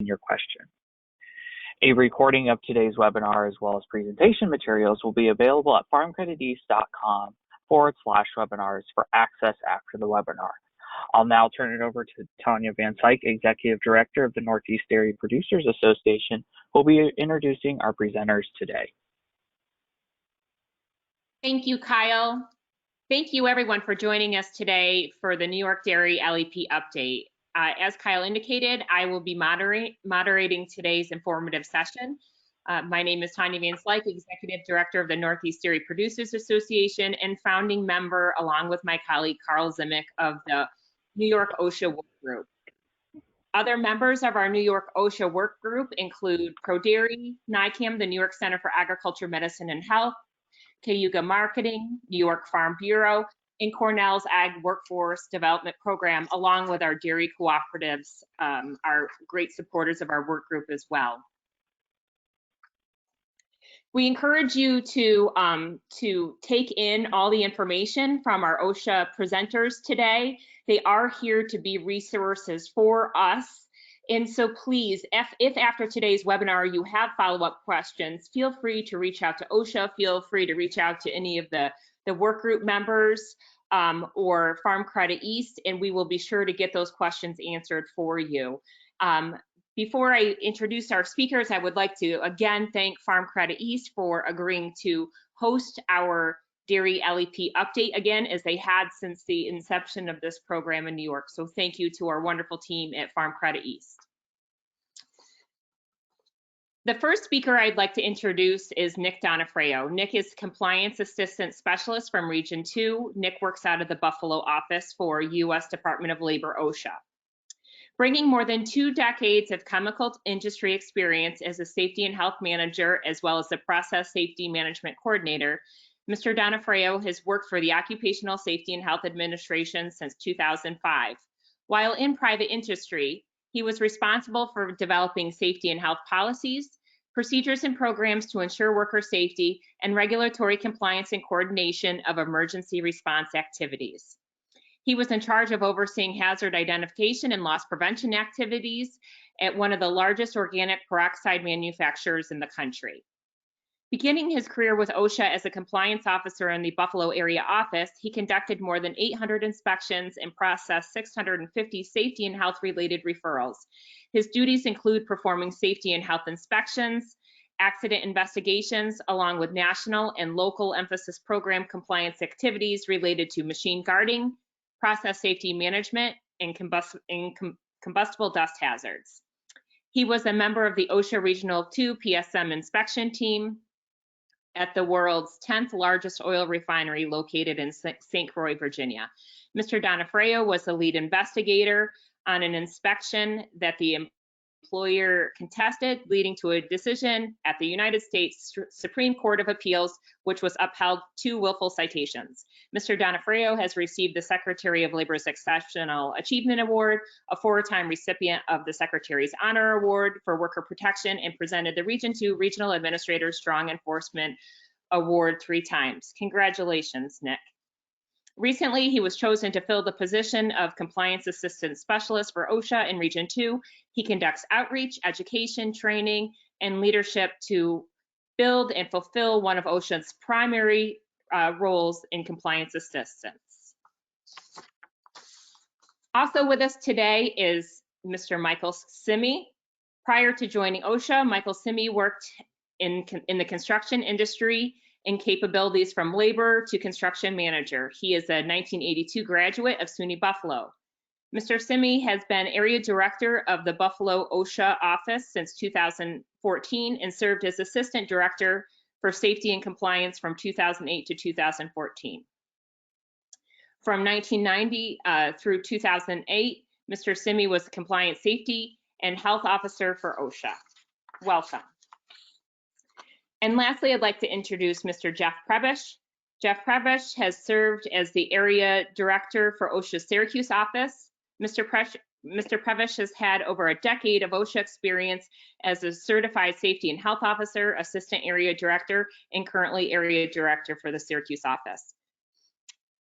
your question. A recording of today's webinar as well as presentation materials will be available at farmcrediteast.com/webinars for access after the webinar. I'll now turn it over to Tonya Van Syke, Executive Director of the Northeast Dairy Producers Association, who will be introducing our presenters today. Thank you, Kyle. Thank you, everyone, for joining us today for the New York Dairy LEP update. As Kyle indicated, I will be moderating today's informative session. My name is Tonya Van Syke, Executive Director of the Northeast Dairy Producers Association and founding member, along with my colleague Carl Zimick, of the New York OSHA Workgroup. Other members of our New York OSHA Workgroup include ProDairy, NYCAM, the New York Center for Agriculture, Medicine, and Health, Cayuga Marketing, New York Farm Bureau, and Cornell's Ag Workforce Development Program, along with our dairy cooperatives, are great supporters of our work group as well. We encourage you to take in all the information from our OSHA presenters today. They are here to be resources for us. And so please, if after today's webinar you have follow-up questions, feel free to reach out to OSHA, feel free to reach out to any of the work group members or Farm Credit East, and we will be sure to get those questions answered for you. Before I introduce our speakers, I would like to again thank Farm Credit East for agreeing to host our Dairy LEP update again, as they had since the inception of this program in New York. So thank you to our wonderful team at Farm Credit East. The first speaker I'd like to introduce is Nick Donofrio. Nick is Compliance Assistant Specialist from Region 2. Nick works out of the Buffalo office for U.S. Department of Labor, OSHA. Bringing more than 2 decades of chemical industry experience as a safety and health manager, as well as the process safety management coordinator, Mr. Donofrio has worked for the Occupational Safety and Health Administration since 2005. While in private industry, he was responsible for developing safety and health policies, procedures and programs to ensure worker safety, and regulatory compliance and coordination of emergency response activities. He was in charge of overseeing hazard identification and loss prevention activities at one of the largest organic peroxide manufacturers in the country. Beginning his career with OSHA as a compliance officer in the Buffalo area office, he conducted more than 800 inspections and processed 650 safety and health related referrals. His duties include performing safety and health inspections, accident investigations, along with national and local emphasis program compliance activities related to machine guarding, process safety management, and combustible dust hazards. He was a member of the OSHA Regional 2 PSM inspection team at the world's 10th largest oil refinery located in St. Croix, Virginia. Mr. Donofrio was the lead investigator on an inspection that the employer contested, leading to a decision at the United States Supreme Court of Appeals, which was upheld 2 willful citations. Mr. Donofrio has received the Secretary of Labor's Exceptional Achievement Award, a 4-time recipient of the Secretary's Honor Award for Worker Protection, and presented the Region 2 Regional Administrator Strong Enforcement Award 3 times. Congratulations, Nick. Recently, he was chosen to fill the position of Compliance Assistant Specialist for OSHA in Region 2. He conducts outreach, education, training, and leadership to build and fulfill one of OSHA's primary roles in compliance assistance. Also with us today is Mr. Michael Simmy. Prior to joining OSHA, Michael Simmy worked in the construction industry and capabilities from labor to construction manager. He is a 1982 graduate of SUNY Buffalo. Mr. Simmy has been area director of the Buffalo OSHA office since 2014 and served as assistant director for safety and compliance from 2008 to 2014. From 1990 through 2008, Mr. Simmy was compliance safety and health officer for OSHA. Welcome. And lastly, I'd like to introduce Mr. Jeff Prebish. Jeff Prebish has served as the area director for OSHA's Syracuse office. Mr. Prebish has had over a decade of OSHA experience as a certified safety and health officer, assistant area director, and currently area director for the Syracuse office.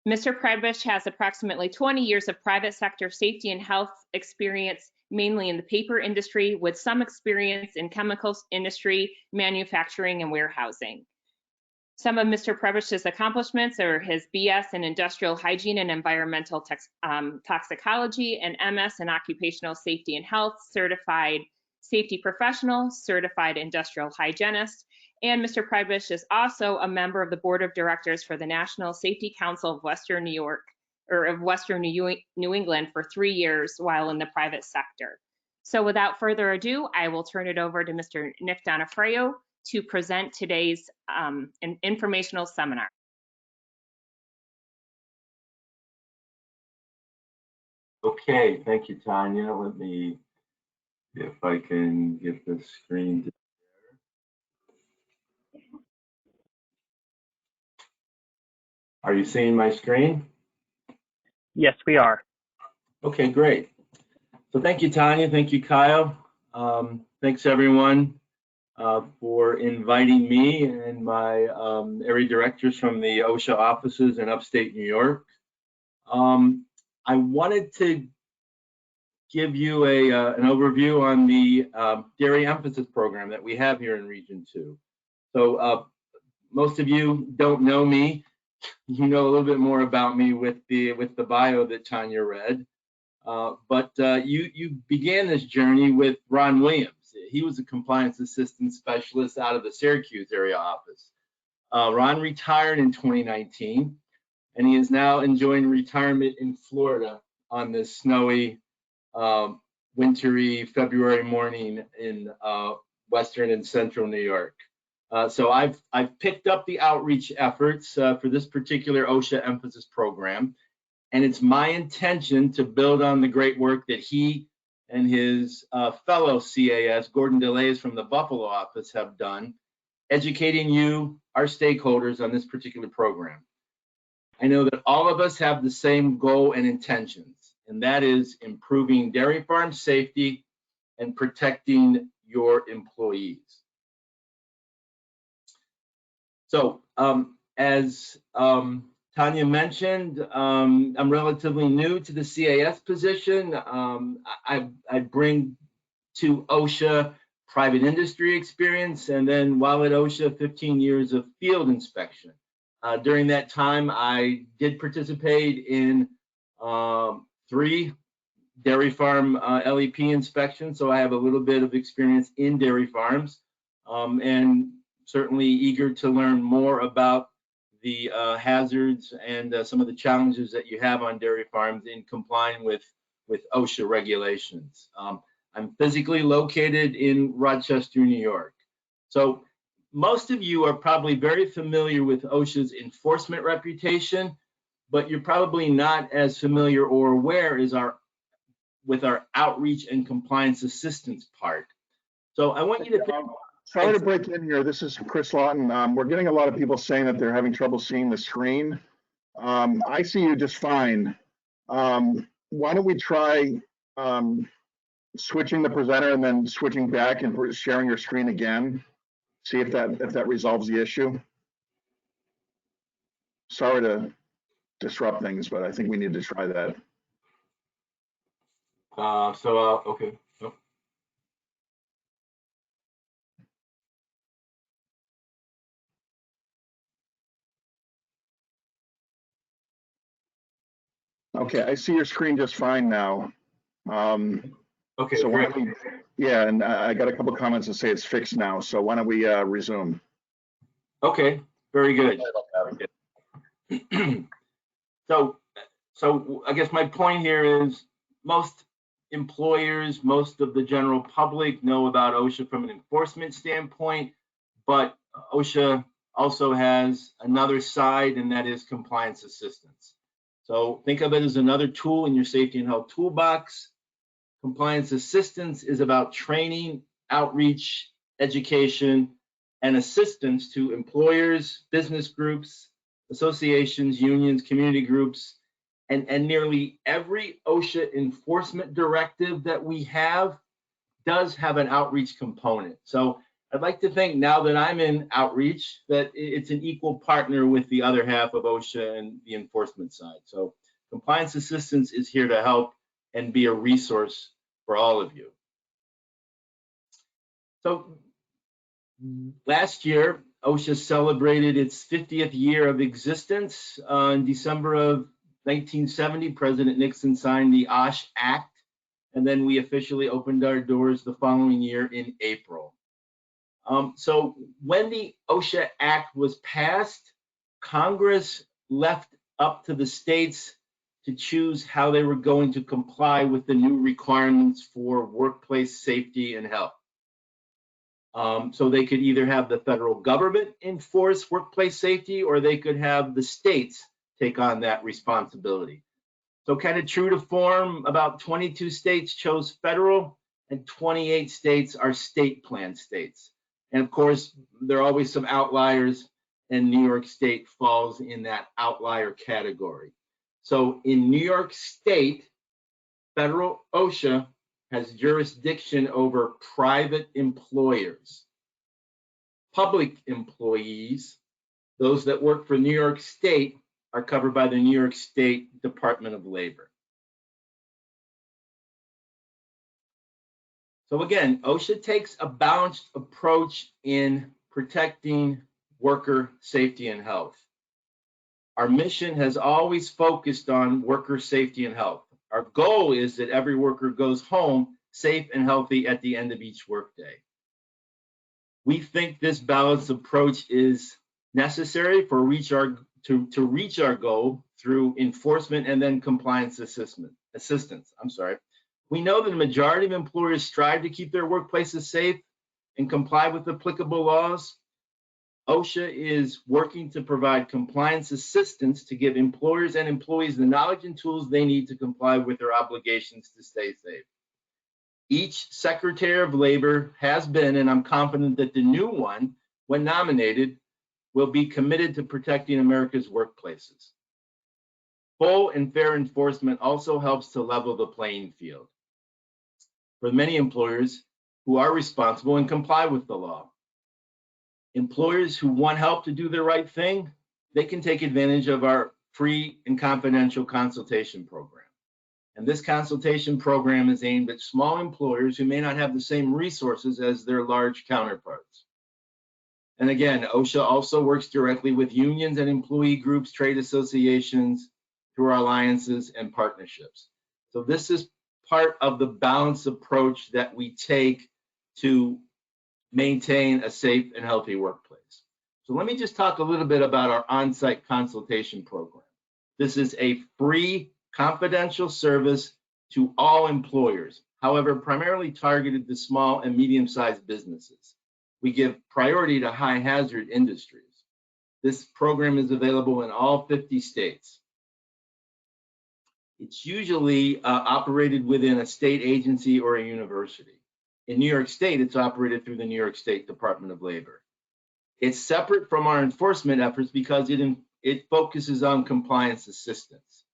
Mr. Prebish has approximately 20 years of private sector safety and health experience, mainly in the paper industry, with some experience in chemicals industry, manufacturing, and warehousing. Some of Mr. Prebish's accomplishments are his BS in industrial hygiene and environmental toxicology, and MS in occupational safety and health, certified safety professional, certified industrial hygienist, and Mr. Prebish is also a member of the board of directors for the National Safety Council of Western New York, or of Western New England for 3 years while in the private sector. So without further ado, I will turn it over to Mr. Nick Donofrio to present today's an informational seminar. Okay, thank you, Tonya. Let me see if I can get the screen to share. Are you seeing my screen? Yes, we are. Okay, great. So thank you, Tonya. Thank you, Kyle. Thanks, everyone, for inviting me and my area directors from the OSHA offices in upstate New York. I wanted to give you an overview on the Dairy Emphasis program that we have here in Region 2. So most of you don't know me. You know a little bit more about me with the bio that Tonya read. But you began this journey with Ron Williams. He was a compliance assistant specialist out of the Syracuse area office. Ron retired in 2019, and he is now enjoying retirement in Florida on this snowy, wintry February morning in western and central New York. So I've picked up the outreach efforts for this particular OSHA emphasis program, and it's my intention to build on the great work that he and his fellow CAS, Gordon DeLays from the Buffalo office, have done, educating you, our stakeholders, on this particular program. I know that all of us have the same goal and intentions, and that is improving dairy farm safety and protecting your employees. So as Tonya mentioned, I'm relatively new to the CAS position. I bring to OSHA private industry experience, and then while at OSHA, 15 years of field inspection. During that time, I did participate in 3 dairy farm LEP inspections, so I have a little bit of experience in dairy farms, and certainly eager to learn more about the hazards and some of the challenges that you have on dairy farms in complying with OSHA regulations. I'm physically located in Rochester, New York. So most of you are probably very familiar with OSHA's enforcement reputation, but you're probably not as familiar or aware as with our outreach and compliance assistance part. So I want you to sorry to break in here. This is Chris Lawton. We're getting a lot of people saying that they're having trouble seeing the screen. I see you just fine. Why don't we try switching the presenter and then switching back and sharing your screen again? See if that resolves the issue. Sorry to disrupt things, but I think we need to try that. Okay. Okay, I see your screen just fine now. Okay, so great. Yeah, and I got a couple comments that say it's fixed now. So why don't we resume? Okay, very good. So I guess my point here is most employers, most of the general public know about OSHA from an enforcement standpoint, but OSHA also has another side, and that is compliance assistance. So think of it as another tool in your safety and health toolbox. Compliance assistance is about training, outreach, education, and assistance to employers, business groups, associations, unions, community groups, and nearly every OSHA enforcement directive that we have does have an outreach component. So I'd like to think now that I'm in outreach that it's an equal partner with the other half of OSHA and the enforcement side. So compliance assistance is here to help and be a resource for all of you. So last year, OSHA celebrated its 50th year of existence. In December of 1970, President Nixon signed the OSHA Act, and then we officially opened our doors the following year in April. So when the OSHA Act was passed, Congress left up to the states to choose how they were going to comply with the new requirements for workplace safety and health. So they could either have the federal government enforce workplace safety, or they could have the states take on that responsibility. So kind of true to form, about 22 states chose federal and 28 states are state plan states. And of course, there are always some outliers, and New York State falls in that outlier category. So in New York State, federal OSHA has jurisdiction over private employers. Public employees, those that work for New York State, are covered by the New York State Department of Labor. So again, OSHA takes a balanced approach in protecting worker safety and health. Our mission has always focused on worker safety and health. Our goal is that every worker goes home safe and healthy at the end of each workday. We think this balanced approach is necessary to reach our goal through enforcement and then compliance assistance. We know that the majority of employers strive to keep their workplaces safe and comply with applicable laws. OSHA is working to provide compliance assistance to give employers and employees the knowledge and tools they need to comply with their obligations to stay safe. Each Secretary of Labor has been, and I'm confident that the new one, when nominated, will be committed to protecting America's workplaces. Full and fair enforcement also helps to level the playing field for many employers who are responsible and comply with the law. Employers who want help to do the right thing, they can take advantage of our free and confidential consultation program. And this consultation program is aimed at small employers who may not have the same resources as their large counterparts. And again, OSHA also works directly with unions and employee groups, trade associations, through our alliances and partnerships. So this is part of the balanced approach that we take to maintain a safe and healthy workplace. So let me just talk a little bit about our on-site consultation program. This is a free confidential service to all employers, however, primarily targeted to small and medium-sized businesses. We give priority to high hazard industries. This program is available in all 50 states. It's usually operated within a state agency or a university. In New York State, it's operated through the New York State Department of Labor. It's separate from our enforcement efforts because it focuses on compliance assistance.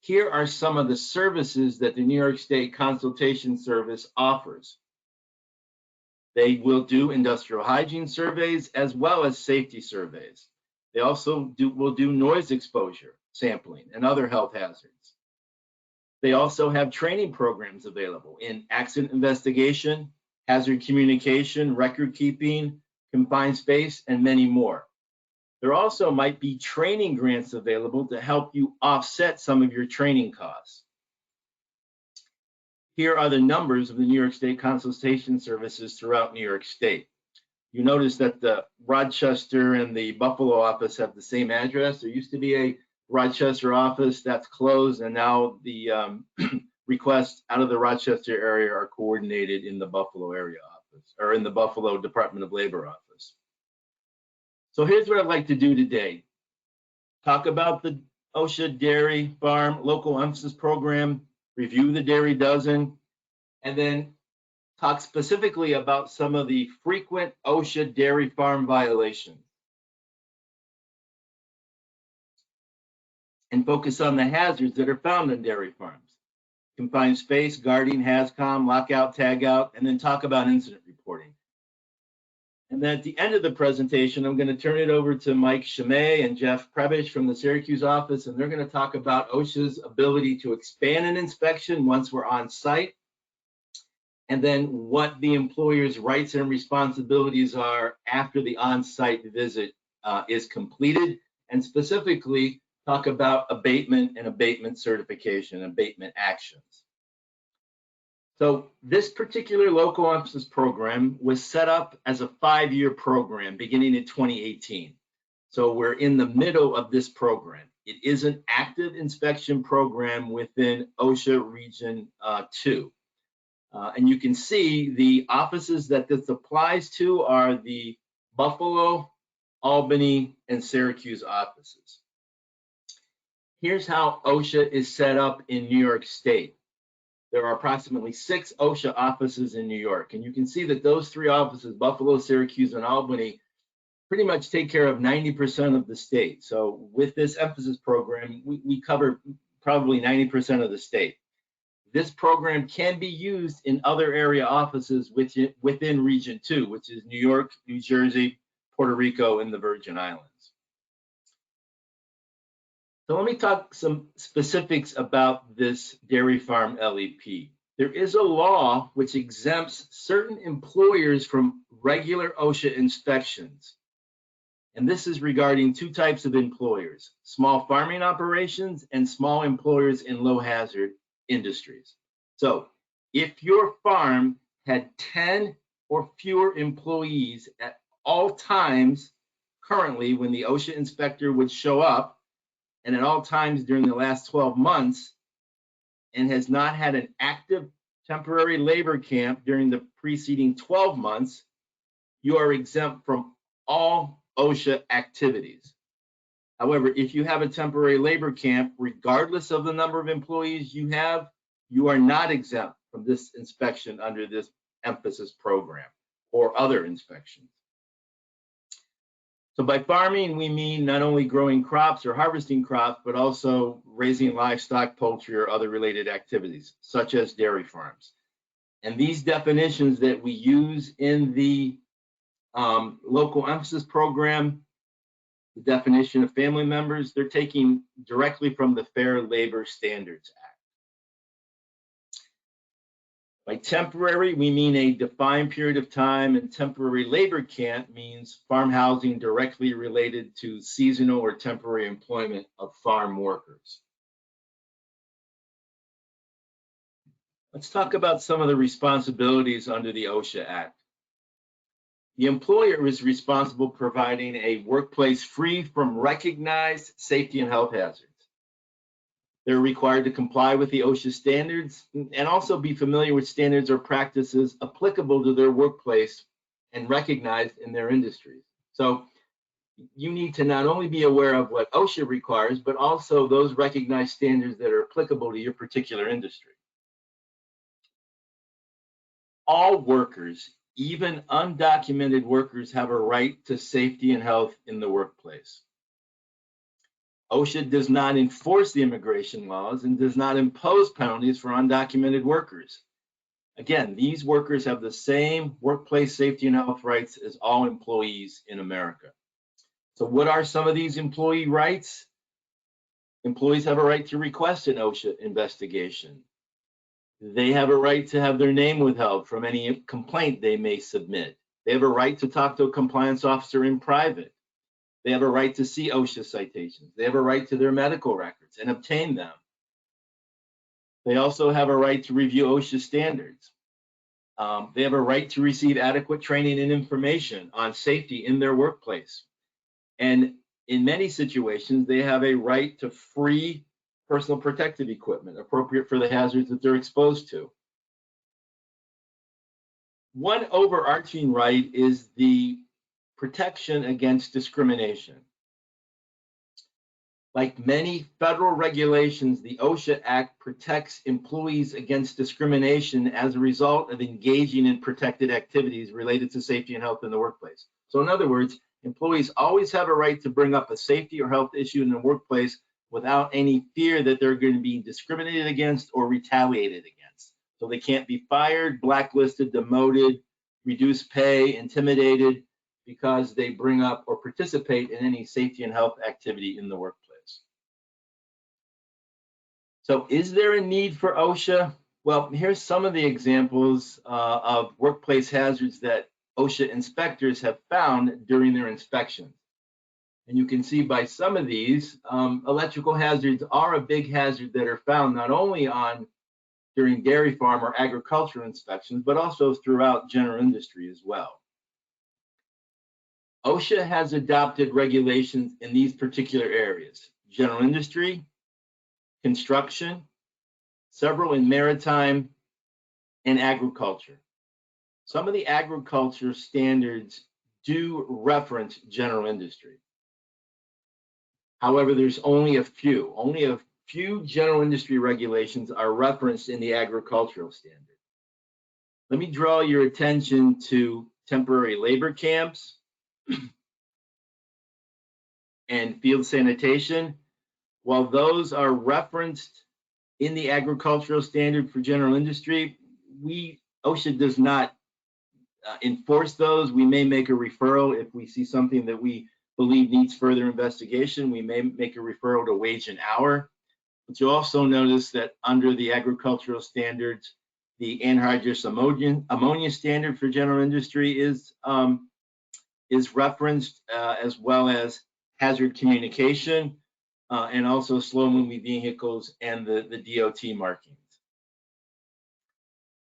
Here are some of the services that the New York State Consultation Service offers. They will do industrial hygiene surveys as well as safety surveys. They also will do noise exposure sampling and other health hazards. They also have training programs available in accident investigation, hazard communication, record keeping, confined space, and many more. There also might be training grants available to help you offset some of your training costs. Here are the numbers of the New York State Consultation Services throughout New York State. You notice that the Rochester and the Buffalo office have the same address. There used to be a Rochester office that's closed, and now the requests out of the Rochester area are coordinated in the Buffalo area office, or in the Buffalo Department of Labor office. So here's what I'd like to do today. Talk about the OSHA Dairy Farm Local Emphasis Program, review the Dairy Dozen, and then talk specifically about some of the frequent OSHA dairy farm violations. And focus on the hazards that are found in dairy farms. Confined space, guarding, HazCom, lockout, tagout, and then talk about incident reporting. And then at the end of the presentation, I'm going to turn it over to Mike Scime and Jeff Prebish from the Syracuse office, and they're going to talk about OSHA's ability to expand an inspection once we're on site, and then what the employer's rights and responsibilities are after the on-site visit is completed, and specifically talk about abatement and abatement certification, abatement actions. So this particular local emphasis program was set up as a 5-year program beginning in 2018. So we're in the middle of this program. It is an active inspection program within OSHA Region 2. And you can see the offices that this applies to are the Buffalo, Albany, and Syracuse offices. Here's how OSHA is set up in New York State. There are approximately 6 OSHA offices in New York, and you can see that those 3 offices, Buffalo, Syracuse, and Albany, pretty much take care of 90% of the state. So with this emphasis program, we cover probably 90% of the state. This program can be used in other area offices within Region 2, which is New York, New Jersey, Puerto Rico, and the Virgin Islands. So let me talk some specifics about this dairy farm LEP. There is a law which exempts certain employers from regular OSHA inspections. And this is regarding 2 types of employers: small farming operations and small employers in low hazard industries. So if your farm had 10 or fewer employees at all times currently when the OSHA inspector would show up, and at all times during the last 12 months, and has not had an active temporary labor camp during the preceding 12 months, you are exempt from all OSHA activities. However, if you have a temporary labor camp, regardless of the number of employees you have, you are not exempt from this inspection under this emphasis program or other inspections. So by farming, we mean not only growing crops or harvesting crops, but also raising livestock, poultry, or other related activities, such as dairy farms. And these definitions that we use in the local emphasis program, the definition of family members, they're taking directly from the Fair Labor Standards Act. By temporary, we mean a defined period of time, and temporary labor camp means farm housing directly related to seasonal or temporary employment of farm workers. Let's talk about some of the responsibilities under the OSHA Act. The employer is responsible for providing a workplace free from recognized safety and health hazards. They're required to comply with the OSHA standards and also be familiar with standards or practices applicable to their workplace and recognized in their industries. So you need to not only be aware of what OSHA requires, but also those recognized standards that are applicable to your particular industry. All workers, even undocumented workers, have a right to safety and health in the workplace. OSHA does not enforce the immigration laws and does not impose penalties for undocumented workers. Again, these workers have the same workplace safety and health rights as all employees in America. So what are some of these employee rights? Employees have a right to request an OSHA investigation. They have a right to have their name withheld from any complaint they may submit. They have a right to talk to a compliance officer in private. They have a right to see OSHA citations. They have a right to their medical records and obtain them. They also have a right to review OSHA standards. They have a right to receive adequate training and information on safety in their workplace. And in many situations, they have a right to free personal protective equipment appropriate for the hazards that they're exposed to. One overarching right is the protection against discrimination. Like many federal regulations, the OSHA Act protects employees against discrimination as a result of engaging in protected activities related to safety and health in the workplace. So in other words, employees always have a right to bring up a safety or health issue in the workplace without any fear that they're going to be discriminated against or retaliated against. So they can't be fired, blacklisted, demoted, reduced pay, intimidated, because they bring up or participate in any safety and health activity in the workplace. So is there a need for OSHA? Well, here's some of the examples of workplace hazards that OSHA inspectors have found during their inspections. And you can see by some of these, electrical hazards are a big hazard that are found not only during dairy farm or agricultural inspections, but also throughout general industry as well. OSHA has adopted regulations in these particular areas: general industry, construction, several in maritime, and agriculture. Some of the agriculture standards do reference general industry. However, there's only a few general industry regulations are referenced in the agricultural standard. Let me draw your attention to temporary labor camps and field sanitation. While those are referenced in the agricultural standard for general industry, OSHA does not enforce those. We may make a referral if we see something that we believe needs further investigation. We may make a referral to wage and hour. But you'll also notice that under the agricultural standards, the anhydrous ammonia standard for general industry is referenced, as well as hazard communication, and also slow-moving vehicles and the DOT markings.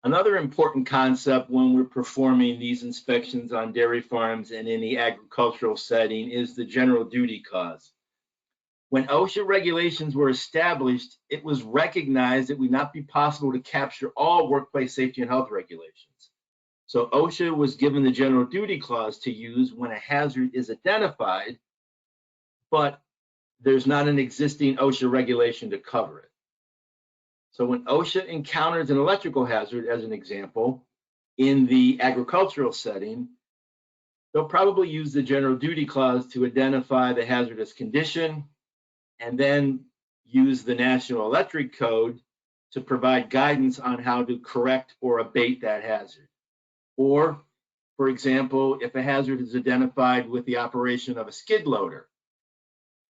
Another important concept when we're performing these inspections on dairy farms and in the agricultural setting is the general duty clause. When OSHA regulations were established, it was recognized it would not be possible to capture all workplace safety and health regulations. So OSHA was given the general duty clause to use when a hazard is identified, but there's not an existing OSHA regulation to cover it. So when OSHA encounters an electrical hazard, as an example, in the agricultural setting, they'll probably use the general duty clause to identify the hazardous condition, and then use the National Electric Code to provide guidance on how to correct or abate that hazard. Or, for example, if a hazard is identified with the operation of a skid loader,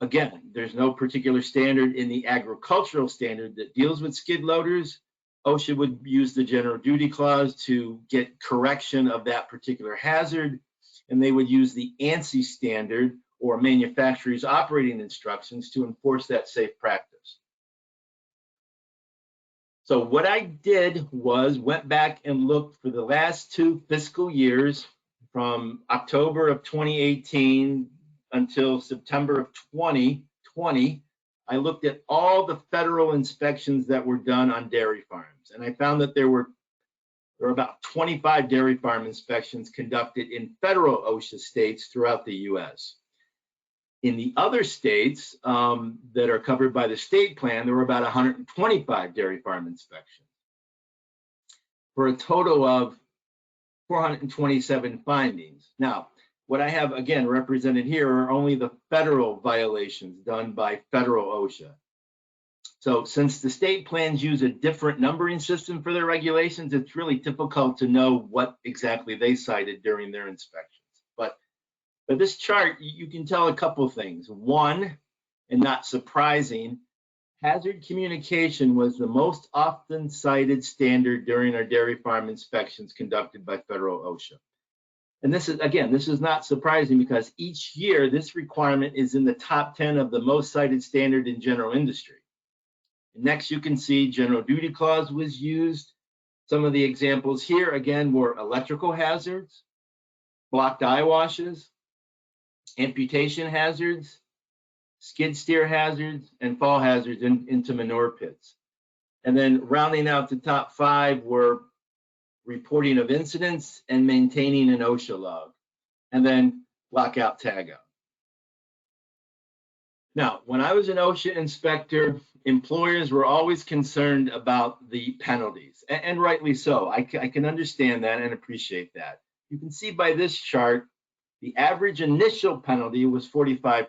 again, there's no particular standard in the agricultural standard that deals with skid loaders. OSHA would use the general duty clause to get correction of that particular hazard, and they would use the ANSI standard, or manufacturer's operating instructions, to enforce that safe practice. So what I did was went back and looked for the last 2 fiscal years, from October of 2018 until September of 2020. I looked at all the federal inspections that were done on dairy farms, and I found that there were about 25 dairy farm inspections conducted in federal OSHA states throughout the US. In the other states that are covered by the state plan, there were about 125 dairy farm inspections, for a total of 427 findings. Now, what I have, again, represented here are only the federal violations done by federal OSHA. So since the state plans use a different numbering system for their regulations, it's really difficult to know what exactly they cited during their inspections. But this chart, you can tell a couple of things. One, and not surprising, hazard communication was the most often cited standard during our dairy farm inspections conducted by federal OSHA. And this is not surprising, because each year this requirement is in the top 10 of the most cited standard in general industry. Next, you can see general duty clause was used. Some of the examples here, again, were electrical hazards, blocked eye washes, amputation hazards, skid steer hazards, and fall hazards into manure pits. And then rounding out the top 5 were reporting of incidents and maintaining an OSHA log, and then lockout tagout. Now, when I was an OSHA inspector, employers were always concerned about the penalties, and rightly so. I can understand that and appreciate that. You can see by this chart, the average initial penalty was $4,500.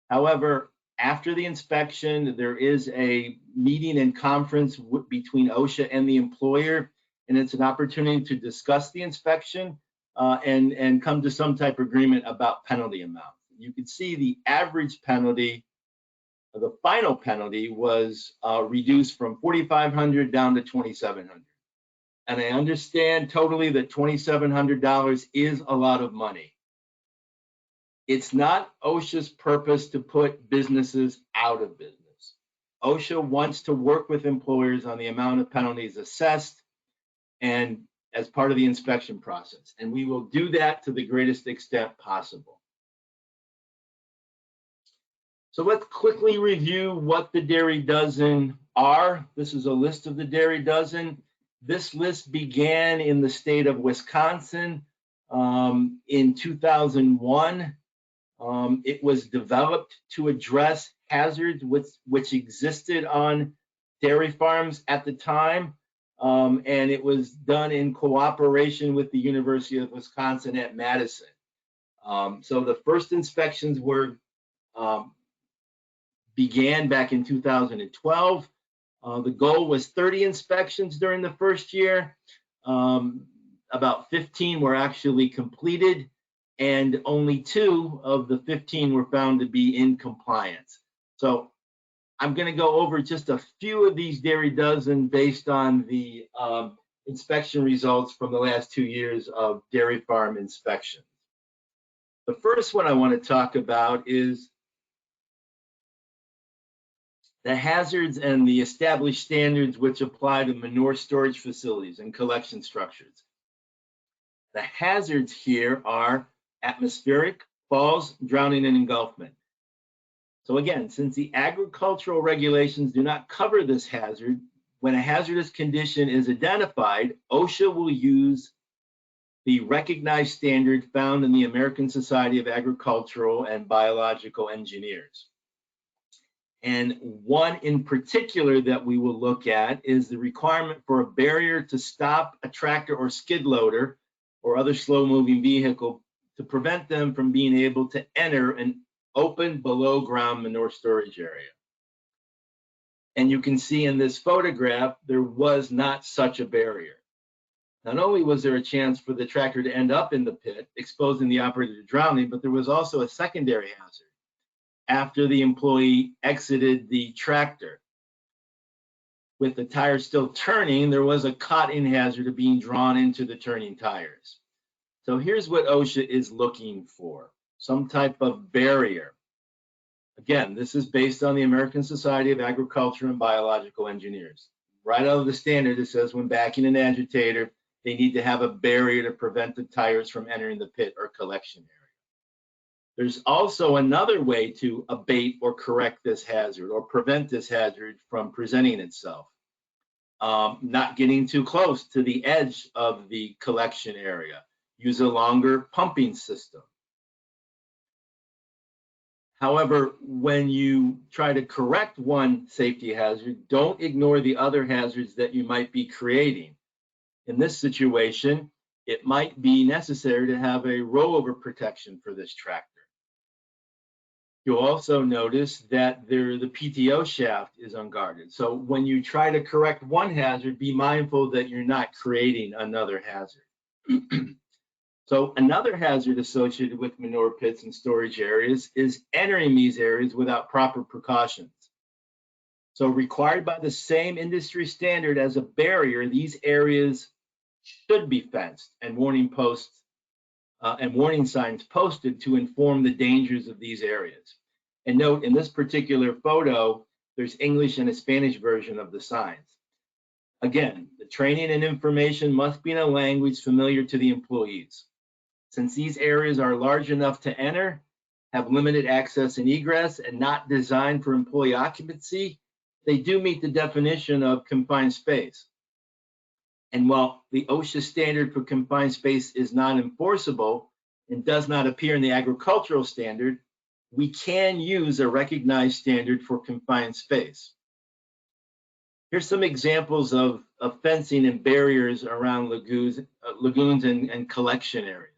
However, after the inspection, there is a meeting and conference between OSHA and the employer, and it's an opportunity to discuss the inspection. and come to some type of agreement about penalty amount. You can see the average penalty, the final penalty was reduced from $4,500 down to $2,700. And I understand totally that $2,700 is a lot of money. It's not OSHA's purpose to put businesses out of business. OSHA wants to work with employers on the amount of penalties assessed and as part of the inspection process. And we will do that to the greatest extent possible. So let's quickly review what the Dairy Dozen are. This is a list of the Dairy Dozen. This list began in the state of Wisconsin in 2001. It was developed to address hazards which existed on dairy farms at the time, and it was done in cooperation with the University of Wisconsin at Madison. So the first inspections were began back in 2012. The goal was 30 inspections during the first year. About 15 were actually completed, and only 2 of the 15 were found to be in compliance. So I'm going to go over just a few of these Dairy Dozen based on the inspection results from the last 2 years of dairy farm inspections. The first one I want to talk about is the hazards and the established standards which apply to manure storage facilities and collection structures. The hazards here are atmospheric, falls, drowning, and engulfment. So again, since the agricultural regulations do not cover this hazard, when a hazardous condition is identified, OSHA will use the recognized standard found in the American Society of Agricultural and Biological Engineers. And one in particular that we will look at is the requirement for a barrier to stop a tractor or skid loader or other slow-moving vehicle to prevent them from being able to enter an open below-ground manure storage area. And you can see in this photograph, there was not such a barrier. Not only was there a chance for the tractor to end up in the pit, exposing the operator to drowning, but there was also a secondary hazard. After the employee exited the tractor, with the tires still turning, there was a caught-in hazard of being drawn into the turning tires. So here's what OSHA is looking for, some type of barrier. Again, this is based on the American Society of Agriculture and Biological Engineers. Right out of the standard, it says when backing an agitator, they need to have a barrier to prevent the tires from entering the pit or collection area. There's also another way to abate or correct this hazard or prevent this hazard from presenting itself. Not getting too close to the edge of the collection area. Use a longer pumping system. However, when you try to correct one safety hazard, don't ignore the other hazards that you might be creating. In this situation, it might be necessary to have a rollover protection for this tractor. You'll also notice that the PTO shaft is unguarded. So when you try to correct one hazard, be mindful that you're not creating another hazard. So another hazard associated with manure pits and storage areas is entering these areas without proper precautions. So required by the same industry standard as a barrier, these areas should be fenced and warning posts and warning signs posted to inform the dangers of these areas. And note, in this particular photo, there's English and a Spanish version of the signs. Again, the training and information must be in a language familiar to the employees. Since these areas are large enough to enter, have limited access and egress, and not designed for employee occupancy, they do meet the definition of confined space. And while the OSHA standard for confined space is not enforceable and does not appear in the agricultural standard, we can use a recognized standard for confined space. Here's some examples of fencing and barriers around lagoons and collection areas.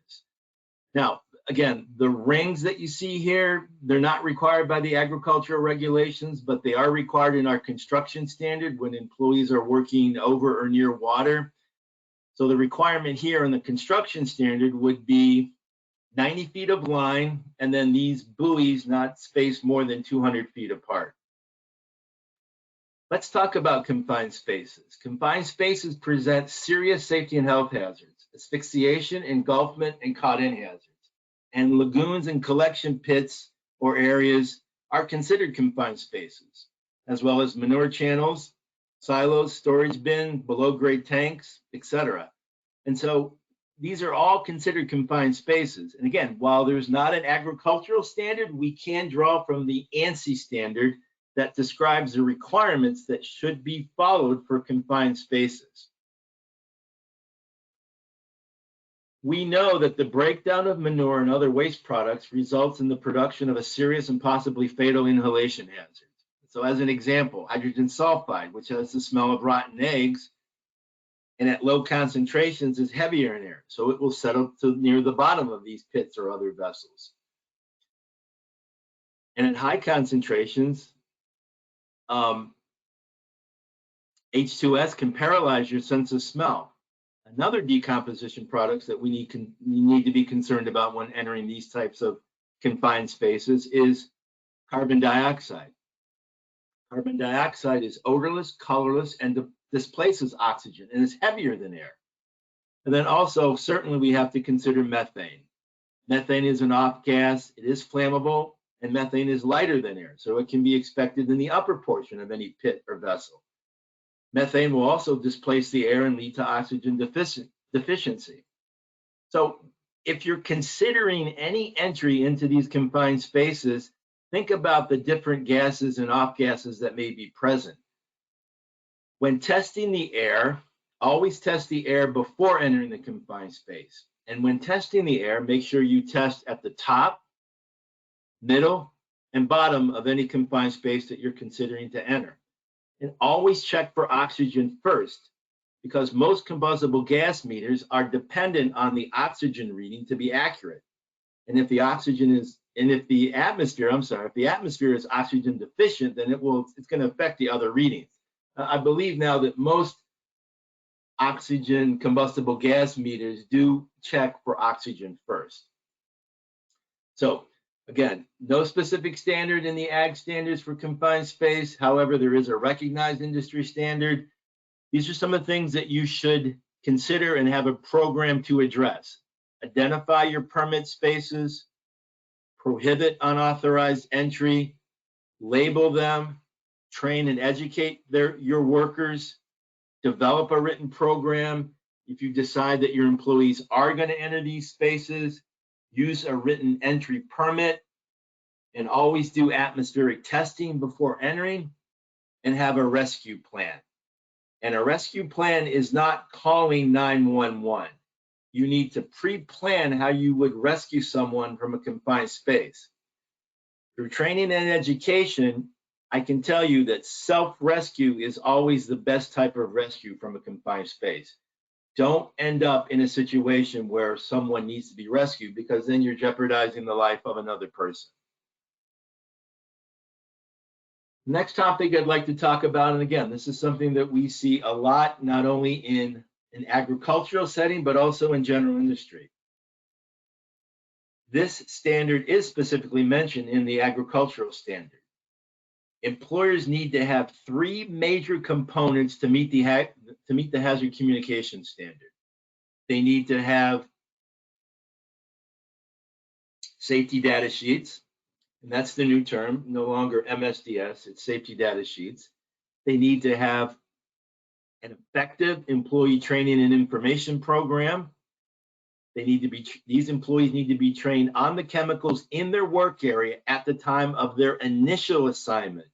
Now, again, the rings that you see here, they're not required by the agricultural regulations, but they are required in our construction standard when employees are working over or near water. So the requirement here in the construction standard would be 90 feet of line, and then these buoys not spaced more than 200 feet apart. Let's talk about confined spaces. Confined spaces present serious safety and health hazards, asphyxiation, engulfment, and caught-in hazards. And lagoons and collection pits or areas are considered confined spaces, as well as manure channels, silos, storage bin, below-grade tanks, etc. And so these are all considered confined spaces. And again, while there's not an agricultural standard, we can draw from the ANSI standard that describes the requirements that should be followed for confined spaces. We know that the breakdown of manure and other waste products results in the production of a serious and possibly fatal inhalation hazard. So as an example, hydrogen sulfide, which has the smell of rotten eggs, and at low concentrations is heavier in air, so it will settle to near the bottom of these pits or other vessels. And at high concentrations, H2S can paralyze your sense of smell. Another decomposition products that we need to be concerned about when entering these types of confined spaces is carbon dioxide. Carbon dioxide is odorless, colorless, and displaces oxygen and is heavier than air. And then also, certainly we have to consider methane. Methane is an off gas, it is flammable, and methane is lighter than air, so it can be expected in the upper portion of any pit or vessel. Methane will also displace the air and lead to oxygen deficiency. So if you're considering any entry into these confined spaces, think about the different gases and off gases that may be present. When testing the air, always test the air before entering the confined space. And when testing the air, make sure you test at the top, middle, and bottom of any confined space that you're considering to enter. And always check for oxygen first, because most combustible gas meters are dependent on the oxygen reading to be accurate. And if the atmosphere is oxygen deficient, then it's going to affect the other readings. I believe now that most oxygen combustible gas meters do check for oxygen first. So again, no specific standard in the ag standards for confined space. However, there is a recognized industry standard. These are some of the things that you should consider and have a program to address. Identify your permit spaces, prohibit unauthorized entry, label them, train and educate your workers, develop a written program. If you decide that your employees are going to enter these spaces, use a written entry permit, and always do atmospheric testing before entering, and have a rescue plan. And a rescue plan is not calling 911. You need to pre-plan how you would rescue someone from a confined space. Through training and education, I can tell you that self-rescue is always the best type of rescue from a confined space. Don't end up in a situation where someone needs to be rescued, because then you're jeopardizing the life of another person. Next topic I'd like to talk about, and again, this is something that we see a lot, not only in an agricultural setting, but also in general industry. This standard is specifically mentioned in the agricultural standard. Employers need to have three major components to meet the hazard communication standard. They need to have safety data sheets, and that's the new term, no longer MSDS, it's safety data sheets. They need to have an effective employee training and information program. These employees need to be trained on the chemicals in their work area at the time of their initial assignment.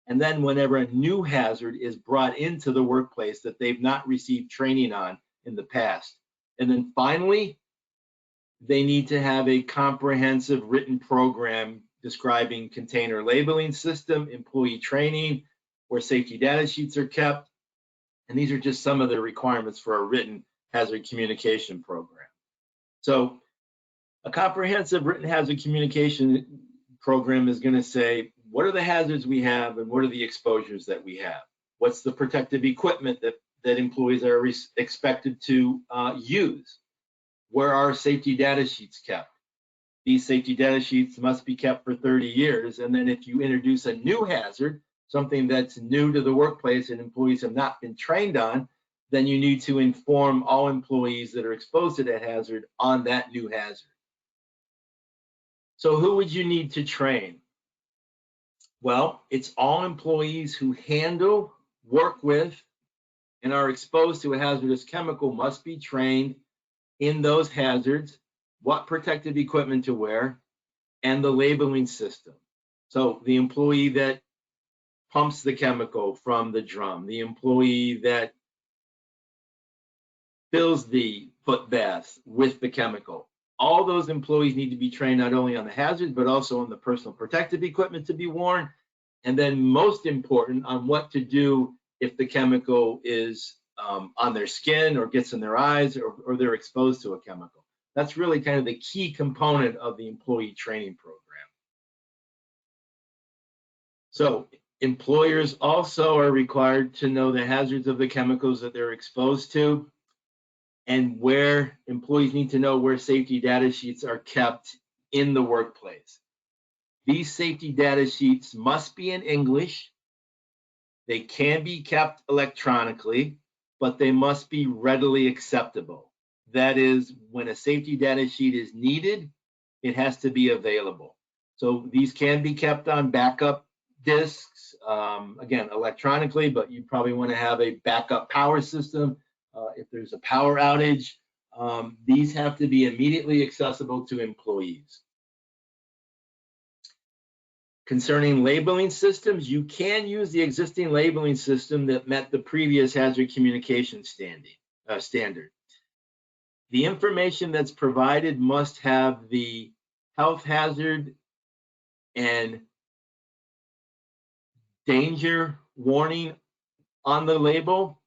And then whenever a new hazard is brought into the workplace that they've not received training on in the past. And then finally, they need to have a comprehensive written program describing container labeling system, employee training, where safety data sheets are kept. And these are just some of the requirements for a written hazard communication program. So a comprehensive written hazard communication program is going to say, what are the hazards we have and what are the exposures that we have? What's the protective equipment that that employees are expected to use. Where are safety data sheets kept? These safety data sheets must be kept for 30 years. And then if you introduce a new hazard, something that's new to the workplace and employees have not been trained on, then you need to inform all employees that are exposed to that hazard on that new hazard. So who would you need to train? Well, it's all employees who handle, work with, and are exposed to a hazardous chemical must be trained in those hazards, what protective equipment to wear, and the labeling system. So the employee that pumps the chemical from the drum, the employee that fills the foot bath with the chemical. All those employees need to be trained not only on the hazard, but also on the personal protective equipment to be worn. And then most important, on what to do if the chemical is on their skin or gets in their eyes or they're exposed to a chemical. That's really kind of the key component of the employee training program. So employers also are required to know the hazards of the chemicals that they're exposed to, and where employees need to know where safety data sheets are kept in the workplace. These safety data sheets must be in English. They can be kept electronically, but they must be readily acceptable. That is, when a safety data sheet is needed, it has to be available. So these can be kept on backup disks, again, electronically, but you probably want to have a backup power system. If there's a power outage, these have to be immediately accessible to employees. Concerning labeling systems, you can use the existing labeling system that met the previous hazard communication standard. The information that's provided must have the health hazard and danger warning on the label.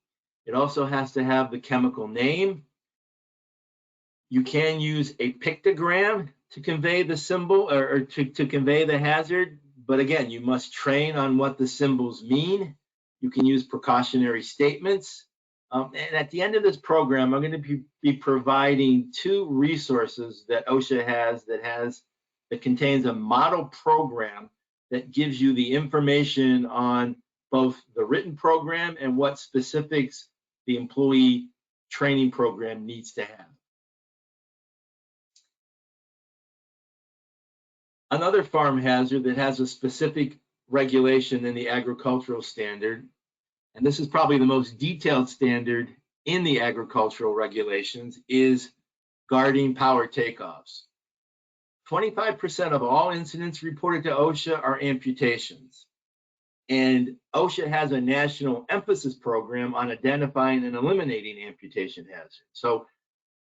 It also has to have the chemical name. You can use a pictogram to convey the symbol or to convey the hazard. But again, you must train on what the symbols mean. You can use precautionary statements. And at the end of this program, I'm going to be providing 2 resources that OSHA has that contains a model program that gives you the information on both the written program and what specifics the employee training program needs to have. Another farm hazard that has a specific regulation in the agricultural standard, and this is probably the most detailed standard in the agricultural regulations, is guarding power takeoffs. 25% of all incidents reported to OSHA are amputations. And OSHA has a national emphasis program on identifying and eliminating amputation hazards. So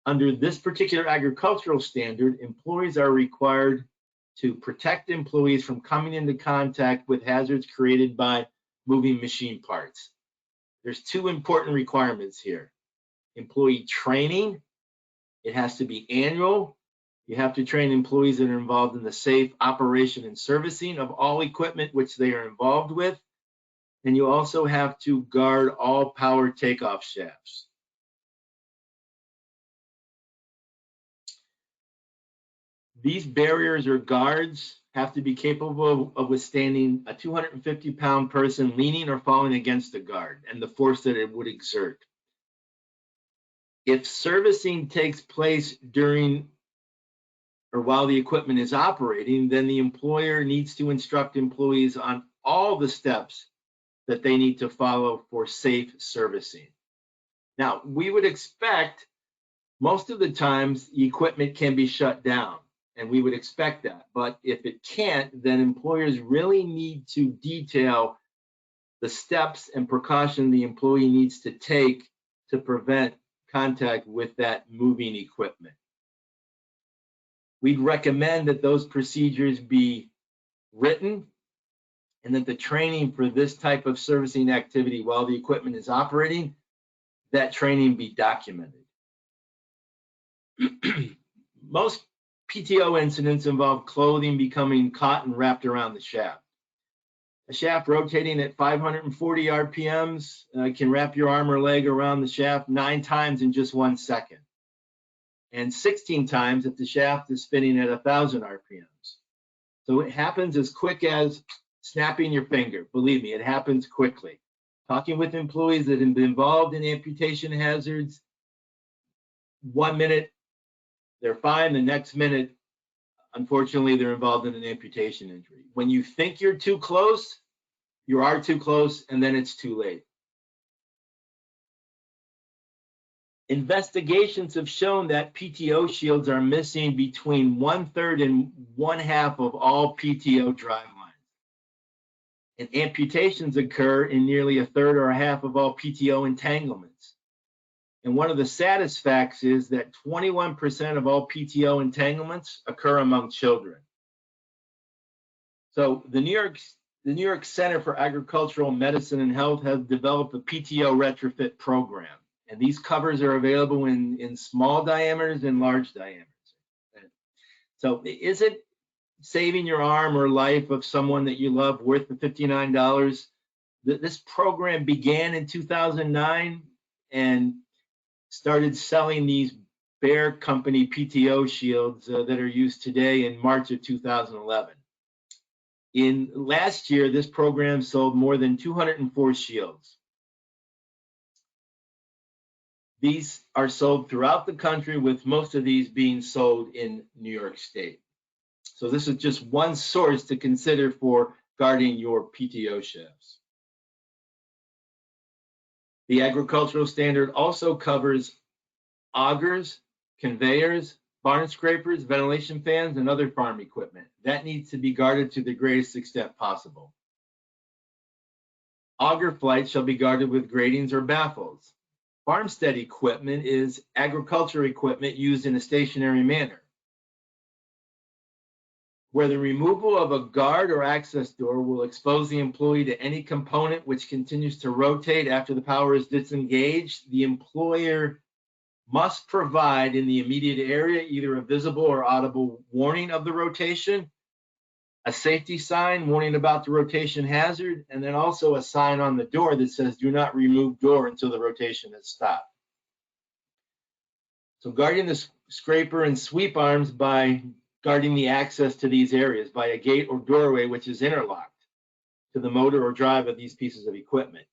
under this particular agricultural standard, employees are required to protect employees from coming into contact with hazards created by moving machine parts. There's 2 important requirements here. Employee training, it has to be annual. You have to train employees that are involved in the safe operation and servicing of all equipment which they are involved with. And you also have to guard all power takeoff shafts. These barriers or guards have to be capable of withstanding a 250-pound person leaning or falling against the guard and the force that it would exert. If servicing takes place during or while the equipment is operating, then the employer needs to instruct employees on all the steps that they need to follow for safe servicing. Now, we would expect most of the times the equipment can be shut down, and we would expect that. But if it can't, then employers really need to detail the steps and precaution the employee needs to take to prevent contact with that moving equipment. We'd recommend that those procedures be written and that the training for this type of servicing activity while the equipment is operating, that training be documented. Most PTO incidents involve clothing becoming caught and wrapped around the shaft. A shaft rotating at 540 RPMs can wrap your arm or leg around the shaft 9 times in just 1 second, and 16 times if the shaft is spinning at 1,000 RPMs. So it happens as quick as snapping your finger. Believe me, it happens quickly. Talking with employees that have been involved in amputation hazards, 1 minute they're fine, the next minute, unfortunately, they're involved in an amputation injury. When you think you're too close, you are too close, and then it's too late. Investigations have shown that PTO shields are missing between 1/3 and 1/2 of all PTO drive lines. And amputations occur in nearly 1/3 or 1/2 of all PTO entanglements. And one of the saddest facts is that 21% of all PTO entanglements occur among children. So the New York Center for Agricultural Medicine and Health has developed a PTO retrofit program. And these covers are available in small diameters and large diameters. So is it saving your arm or life of someone that you love worth the $59? This program began in 2009 and started selling these Bayer Company PTO shields that are used today in March of 2011. In last year, this program sold more than 204 shields. These are sold throughout the country, with most of these being sold in New York State. So this is just one source to consider for guarding your PTO shafts. The agricultural standard also covers augers, conveyors, barn scrapers, ventilation fans, and other farm equipment. That needs to be guarded to the greatest extent possible. Auger flights shall be guarded with gratings or baffles. Farmstead equipment is agriculture equipment used in a stationary manner, where the removal of a guard or access door will expose the employee to any component which continues to rotate after the power is disengaged. The employer must provide in the immediate area either a visible or audible warning of the rotation, a safety sign warning about the rotation hazard, and then also a sign on the door that says do not remove door until the rotation has stopped. So guarding the scraper and sweep arms by guarding the access to these areas by a gate or doorway which is interlocked to the motor or drive of these pieces of equipment.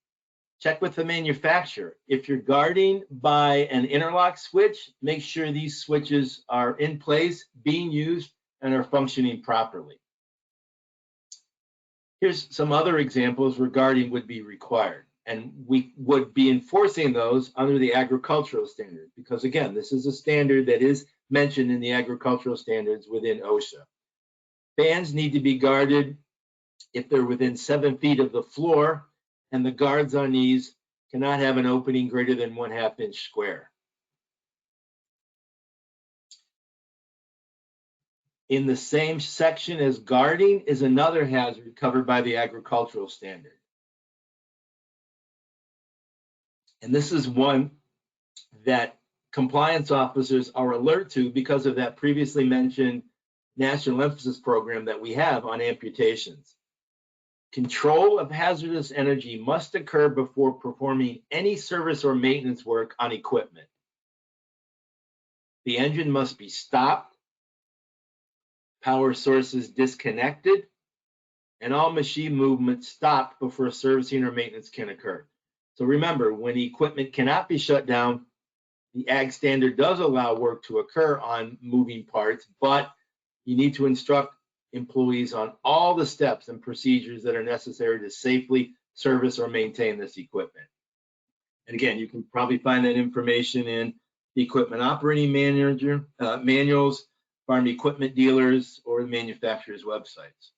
Check with the manufacturer. If you're guarding by an interlock switch, make sure these switches are in place, being used, and are functioning properly. Here's some other examples where guarding would be required, and we would be enforcing those under the agricultural standard, because again, this is a standard that is mentioned in the agricultural standards within OSHA. Fans need to be guarded if they're within 7 feet of the floor, and the guards on these cannot have an opening greater than 1/2 inch square. In the same section as guarding is another hazard covered by the agricultural standard. And this is one that compliance officers are alert to because of that previously mentioned national emphasis program that we have on amputations. Control of hazardous energy must occur before performing any service or maintenance work on equipment. The engine must be stopped, power sources disconnected, and all machine movement stopped before servicing or maintenance can occur. So remember, when the equipment cannot be shut down, the ag standard does allow work to occur on moving parts, but you need to instruct employees on all the steps and procedures that are necessary to safely service or maintain this equipment. And again, you can probably find that information in the equipment operating manuals, farm equipment dealers, or the manufacturer's websites.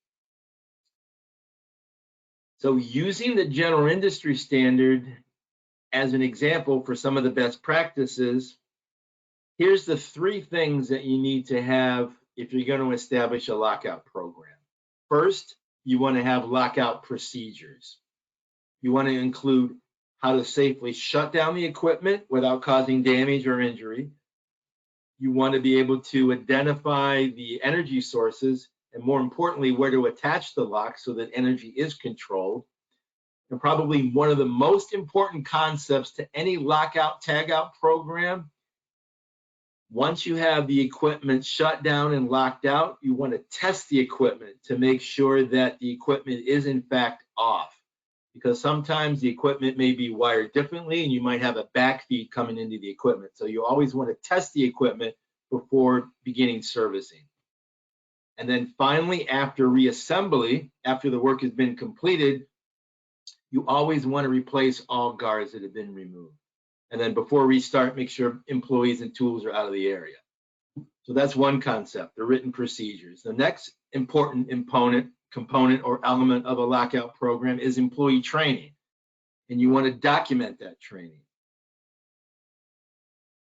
So using the general industry standard as an example for some of the best practices, here's the 3 things that you need to have if you're going to establish a lockout program. First, you want to have lockout procedures. You want to include how to safely shut down the equipment without causing damage or injury. You want to be able to identify the energy sources and more importantly, where to attach the lock so that energy is controlled. And probably one of the most important concepts to any lockout tagout program, once you have the equipment shut down and locked out, you want to test the equipment to make sure that the equipment is in fact off. Because sometimes the equipment may be wired differently and you might have a backfeed coming into the equipment. So you always want to test the equipment before beginning servicing. And then finally, after reassembly, after the work has been completed, you always want to replace all guards that have been removed. And then before restart, make sure employees and tools are out of the area. So that's one concept, the written procedures. The next important component or element of a lockout program is employee training. And you want to document that training.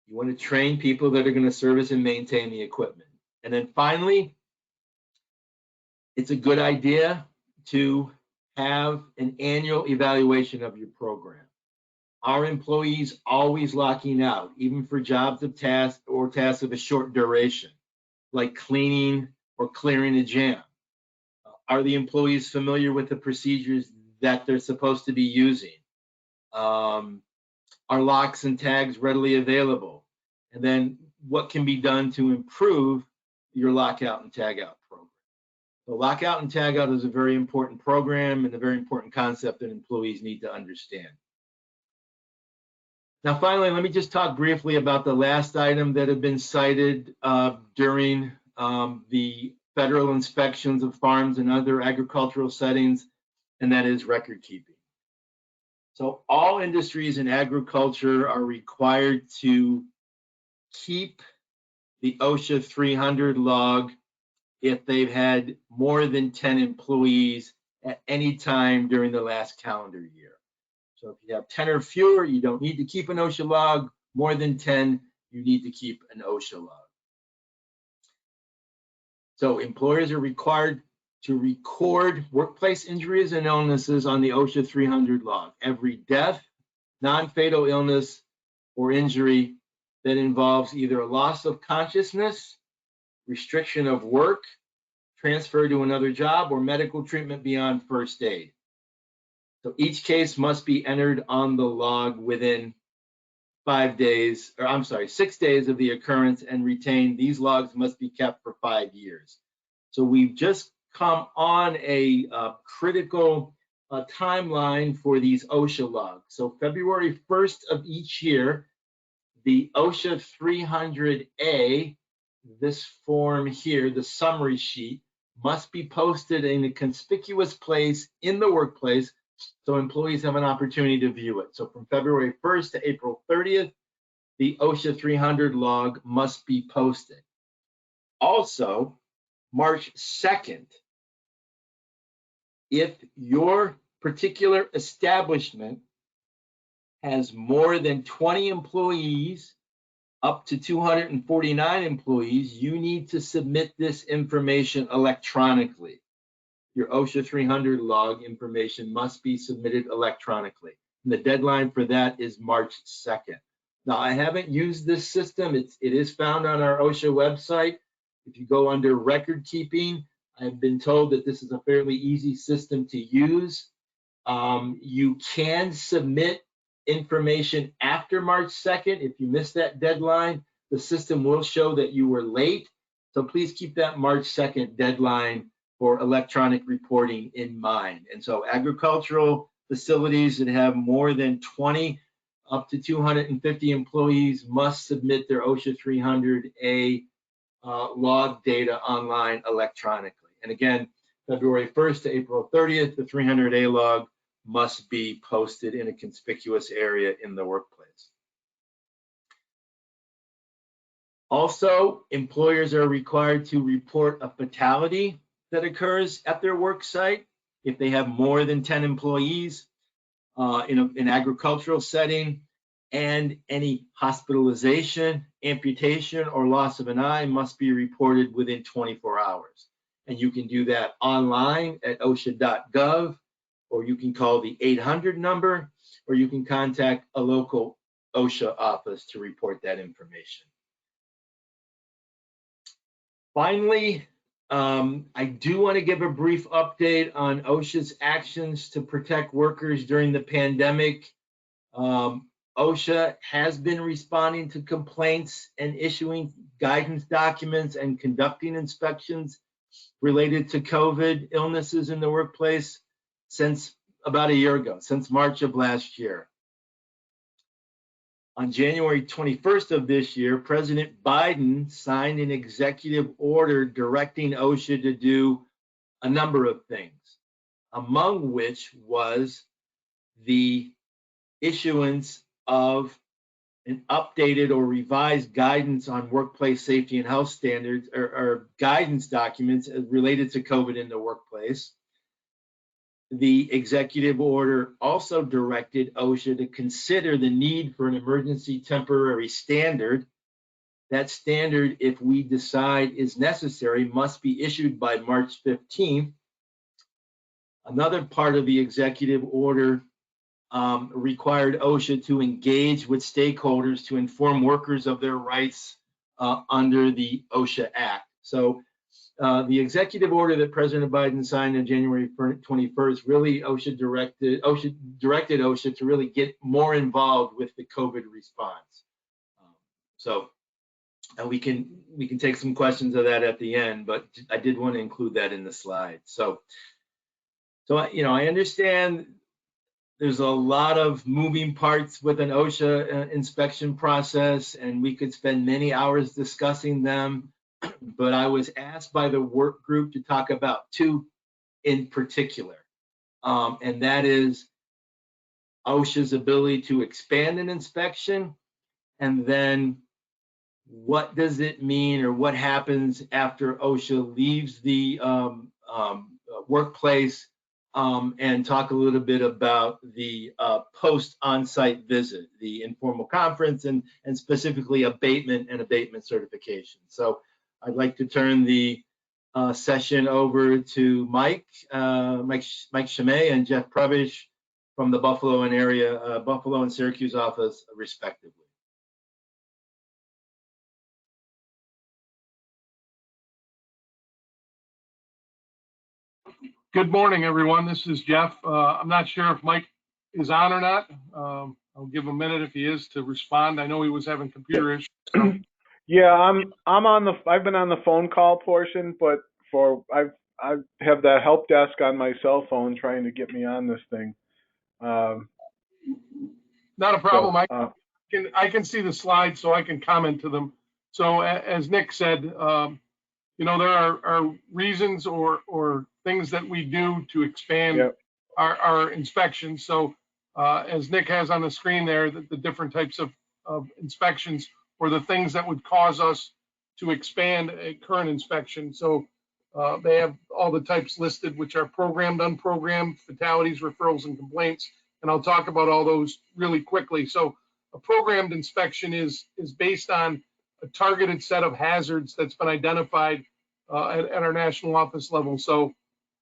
You want to train people that are going to service and maintain the equipment. And then finally, it's a good idea to have an annual evaluation of your program. Are employees always locking out, even for jobs of tasks or tasks of a short duration, like cleaning or clearing a jam? Are the employees familiar with the procedures that they're supposed to be using? Are locks and tags readily available? And then what can be done to improve your lockout and tagout program? So lockout and tagout is a very important program and a very important concept that employees need to understand. Now, finally, let me just talk briefly about the last item that have been cited during the federal inspections of farms and other agricultural settings, and that is record keeping. So all industries in agriculture are required to keep the OSHA 300 log if they've had more than 10 employees at any time during the last calendar year. So if you have 10 or fewer, you don't need to keep an OSHA log. More than 10, you need to keep an OSHA log. So employers are required to record workplace injuries and illnesses on the OSHA 300 log. Every death, non-fatal illness, or injury that involves either a loss of consciousness, restriction of work, transfer to another job, or medical treatment beyond first aid. So each case must be entered on the log within 6 days of the occurrence and retained. These logs must be kept for 5 years. So we've just come on a critical timeline for these OSHA logs. So February 1st of each year, the OSHA 300A, this form here, the summary sheet, must be posted in a conspicuous place in the workplace so employees have an opportunity to view it. So from February 1st to April 30th, the OSHA 300 log must be posted. Also, March 2nd, if your particular establishment has more than 20 employees, up to 249 employees, you need to submit this information electronically. Your OSHA 300 log information must be submitted electronically. And the deadline for that is March 2nd. Now, I haven't used this system. It is found on our OSHA website. If you go under record keeping, I've been told that this is a fairly easy system to use. You can submit information after March 2nd. If you miss that deadline, the system will show that you were late. So please keep that March 2nd deadline for electronic reporting in mind. And so agricultural facilities that have more than 20 up to 250 employees must submit their OSHA 300A log data online electronically. And again, February 1st to April 30th, the 300A log must be posted in a conspicuous area in the workplace. Also, employers are required to report a fatality that occurs at their work site if they have more than 10 employees in an agricultural setting, and any hospitalization, amputation, or loss of an eye must be reported within 24 hours. And you can do that online at OSHA.gov, or you can call the 800 number, or you can contact a local OSHA office to report that information. Finally, I do want to give a brief update on OSHA's actions to protect workers during the pandemic. OSHA has been responding to complaints and issuing guidance documents and conducting inspections related to COVID illnesses in the workplace since about a year ago, since March of last year. On January 21st of this year, President Biden signed an executive order directing OSHA to do a number of things, among which was the issuance of an updated or revised guidance on workplace safety and health standards, or guidance documents related to COVID in the workplace. The executive order also directed OSHA to consider the need for an emergency temporary standard. That standard, if we decide is necessary, must be issued by March 15th. Another part of the executive order required OSHA to engage with stakeholders to inform workers of their rights under the OSHA Act. So the executive order that President Biden signed on January 21st really directed OSHA to really get more involved with the COVID response. And we can take some questions of that at the end, but I did want to include that in the slide. So you know, I understand there's a lot of moving parts with an OSHA inspection process, and we could spend many hours discussing them. But I was asked by the work group to talk about two in particular, and that is OSHA's ability to expand an inspection, and then what does it mean, or what happens after OSHA leaves the workplace, and talk a little bit about the post on-site visit, the informal conference, and specifically abatement and abatement certification. So I'd like to turn the session over to Mike Scime and Jeff Prebish from the Buffalo and Syracuse office, respectively. Good morning, everyone. This is Jeff. I'm not sure if Mike is on or not. I'll give him a minute if he is to respond. I know he was having computer issues. So. Yeah, I'm on the. I've been on the phone call portion, but I have the help desk on my cell phone trying to get me on this thing. Not a problem. I can see the slides, so I can comment to them. So as Nick said, you know, there are reasons or things that we do to expand our inspections. So as Nick has on the screen there, the different types of inspections, or the things that would cause us to expand a current inspection. So they have all the types listed, which are programmed, unprogrammed, fatalities, referrals, and complaints. And I'll talk about all those really quickly. So a programmed inspection is based on a targeted set of hazards that's been identified at our national office level. So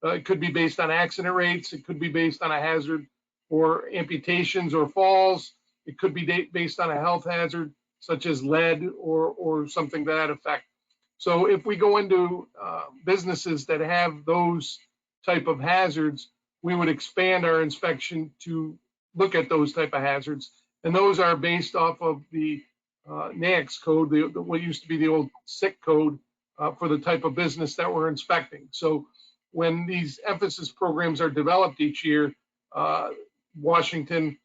it could be based on accident rates. It could be based on a hazard for amputations or falls. It could be based on a health hazard, such as lead or something to that effect. So if we go into businesses that have those type of hazards, we would expand our inspection to look at those type of hazards. And those are based off of the NAICS code, what used to be the old SIC code for the type of business that we're inspecting. So when these emphasis programs are developed each year, Washington,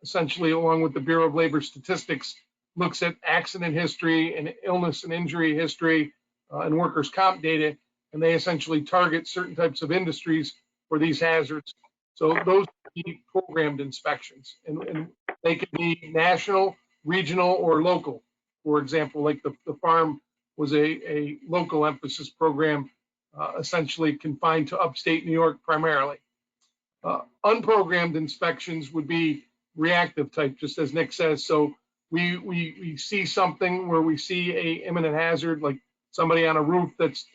essentially along with the Bureau of Labor Statistics, looks at accident history and illness and injury history and workers' comp data, and they essentially target certain types of industries for these hazards. So those can be programmed inspections, and they can be national, regional, or local. For example, like the farm was a local emphasis program, essentially confined to upstate New York primarily. Unprogrammed inspections would be reactive type, just as Nick says. So we see something where we see a imminent hazard, like somebody on a roof that's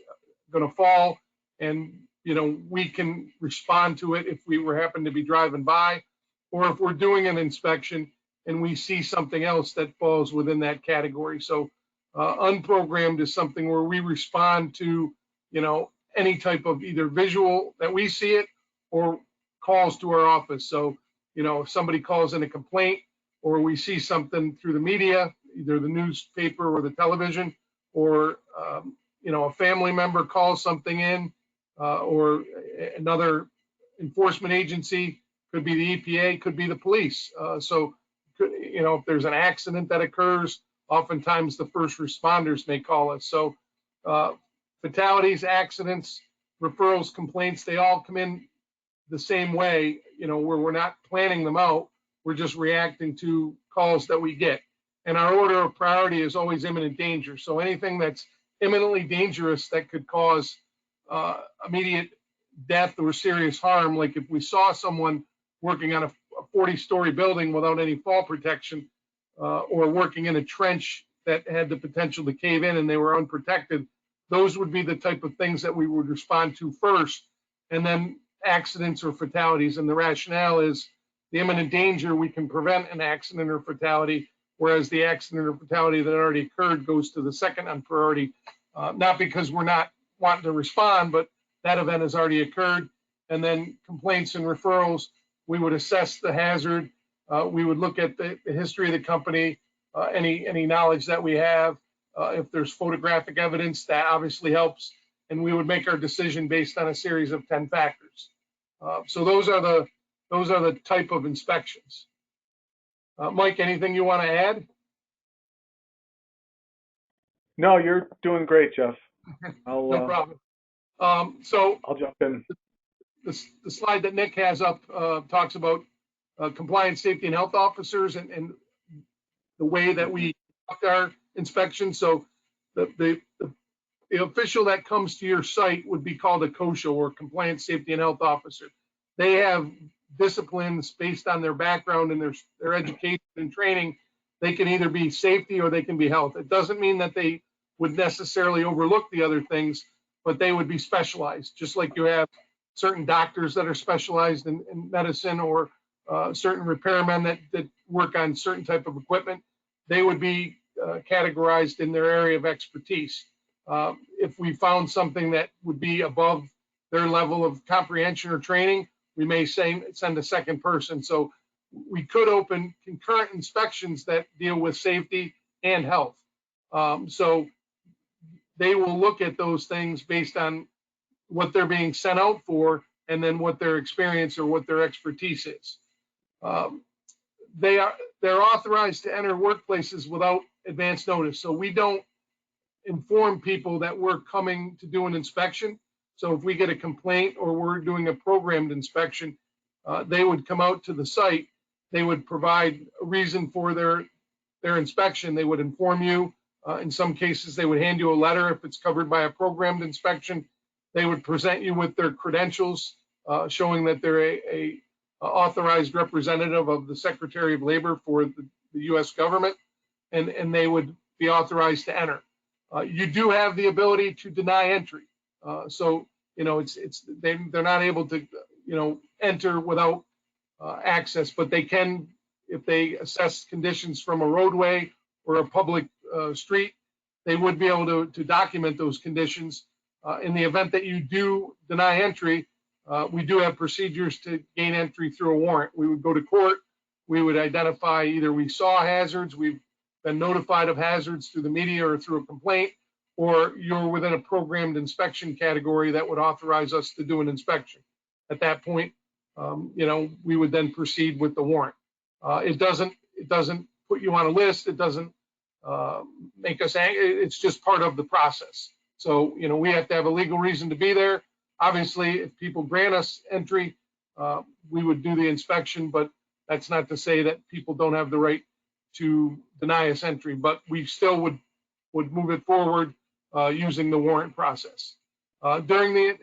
going to fall, and you know, we can respond to it if we happen to be driving by, or if we're doing an inspection and we see something else that falls within that category. So unprogrammed is something where we respond to you know, any type of either visual that we see it or calls to our office. So, you know, if somebody calls in a complaint or we see something through the media, either the newspaper or the television, or, you know, a family member calls something in, or another enforcement agency, could be the EPA, could be the police. So, you know, if there's an accident that occurs, oftentimes the first responders may call us. So fatalities, accidents, referrals, complaints, they all come in the same way, you know, where we're not planning them out. We're just reacting to calls that we get. And our order of priority is always imminent danger. So anything that's imminently dangerous that could cause immediate death or serious harm, like if we saw someone working on a 40-story building without any fall protection, or working in a trench that had the potential to cave in and they were unprotected, those would be the type of things that we would respond to first, and then accidents or fatalities. And the rationale is the imminent danger, we can prevent an accident or fatality, whereas the accident or fatality that already occurred goes to the second on priority, not because we're not wanting to respond, but that event has already occurred. And then complaints and referrals, we would assess the hazard. We would look at the history of the company, any knowledge that we have. If there's photographic evidence, that obviously helps. And we would make our decision based on a series of 10 factors. So those are the type of inspections. Mike, anything you want to add? No, you're doing great, Jeff. No problem. So I'll jump in. The slide that Nick has up talks about compliance, safety, and health officers and the way that we conduct our inspection. So the official that comes to your site would be called a COSHA, or compliance, safety, and health officer. They have disciplines based on their background and their education and training. They can either be safety or they can be health. It doesn't mean that they would necessarily overlook the other things, but they would be specialized, just like you have certain doctors that are specialized in medicine, or certain repairmen that work on certain type of equipment. They would be categorized in their area of expertise. If we found something that would be above their level of comprehension or training, we may send a second person. So we could open concurrent inspections that deal with safety and health. So they will look at those things based on what they're being sent out for, and then what their experience or what their expertise is. They're authorized to enter workplaces without advance notice. So we don't inform people that we're coming to do an inspection. So if we get a complaint or we're doing a programmed inspection, they would come out to the site. They would provide a reason for their inspection. They would inform you. In some cases, they would hand you a letter if it's covered by a programmed inspection. They would present you with their credentials, showing that they're a authorized representative of the Secretary of Labor for the U.S. government, and they would be authorized to enter. You do have the ability to deny entry. So, you know, they're not able to, you know, enter without access, but they can, if they assess conditions from a roadway or a public street, they would be able to document those conditions. In the event that you do deny entry, we do have procedures to gain entry through a warrant. We would go to court. We would identify either we saw hazards, we've been notified of hazards through the media or through a complaint, or you're within a programmed inspection category that would authorize us to do an inspection. At that point, you know, we would then proceed with the warrant. It doesn't put you on a list. It doesn't make us angry. It's just part of the process. So, you know, we have to have a legal reason to be there. Obviously, if people grant us entry, we would do the inspection, but that's not to say that people don't have the right to deny us entry, but we still would move it forward using the warrant process. During the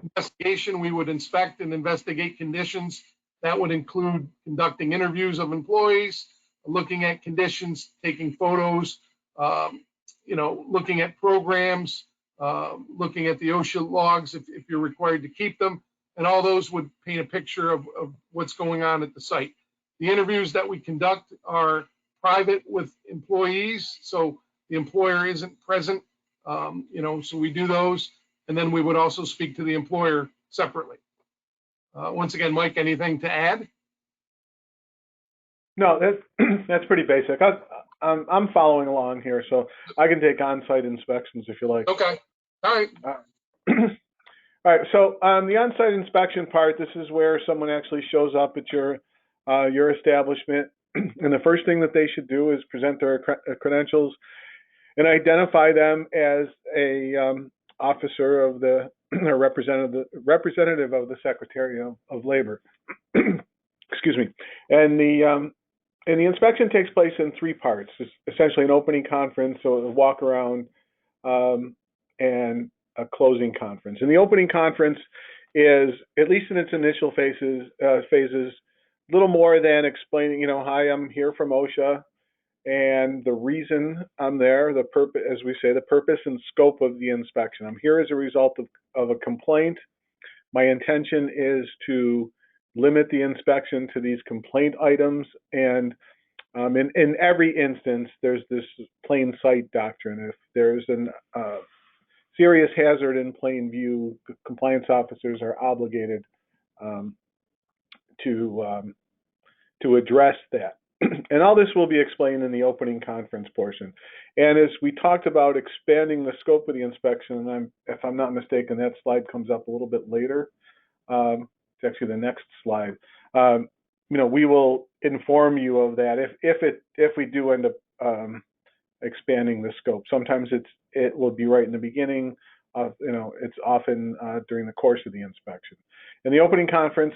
investigation, we would inspect and investigate conditions. That would include conducting interviews of employees, looking at conditions, taking photos, you know, looking at programs, looking at the OSHA logs if you're required to keep them, and all those would paint a picture of what's going on at the site. The interviews that we conduct are private with employees, so the employer isn't present, you know, so we do those. And then we would also speak to the employer separately. Once again, Mike, anything to add? No, that's pretty basic. I'm following along here, so I can take on-site inspections if you like. Okay. All right. All right. So on the on-site inspection part, this is where someone actually shows up at your establishment, and the first thing that they should do is present their credentials and identify them as a officer of the or representative of the Secretary of Labor. Excuse me. And the inspection takes place in three parts. It's essentially an opening conference, so a walk around, and a closing conference. And the opening conference is, at least in its initial phases, a little more than explaining, hi, I'm here from OSHA, and the reason I'm there, the purpose, as we say, the purpose and scope of the inspection. I'm here as a result of a complaint. My intention is to limit the inspection to these complaint items, and in every instance, there's this plain sight doctrine. If there's a serious hazard in plain view, the compliance officers are obligated to address that. And all this will be explained in the opening conference portion. And as we talked about expanding the scope of the inspection, and if I'm not mistaken, that slide comes up a little bit later. It's actually the next slide. We will inform you of that if we do end up expanding the scope. Sometimes it will be right in the beginning. It's often during the course of the inspection. In the opening conference,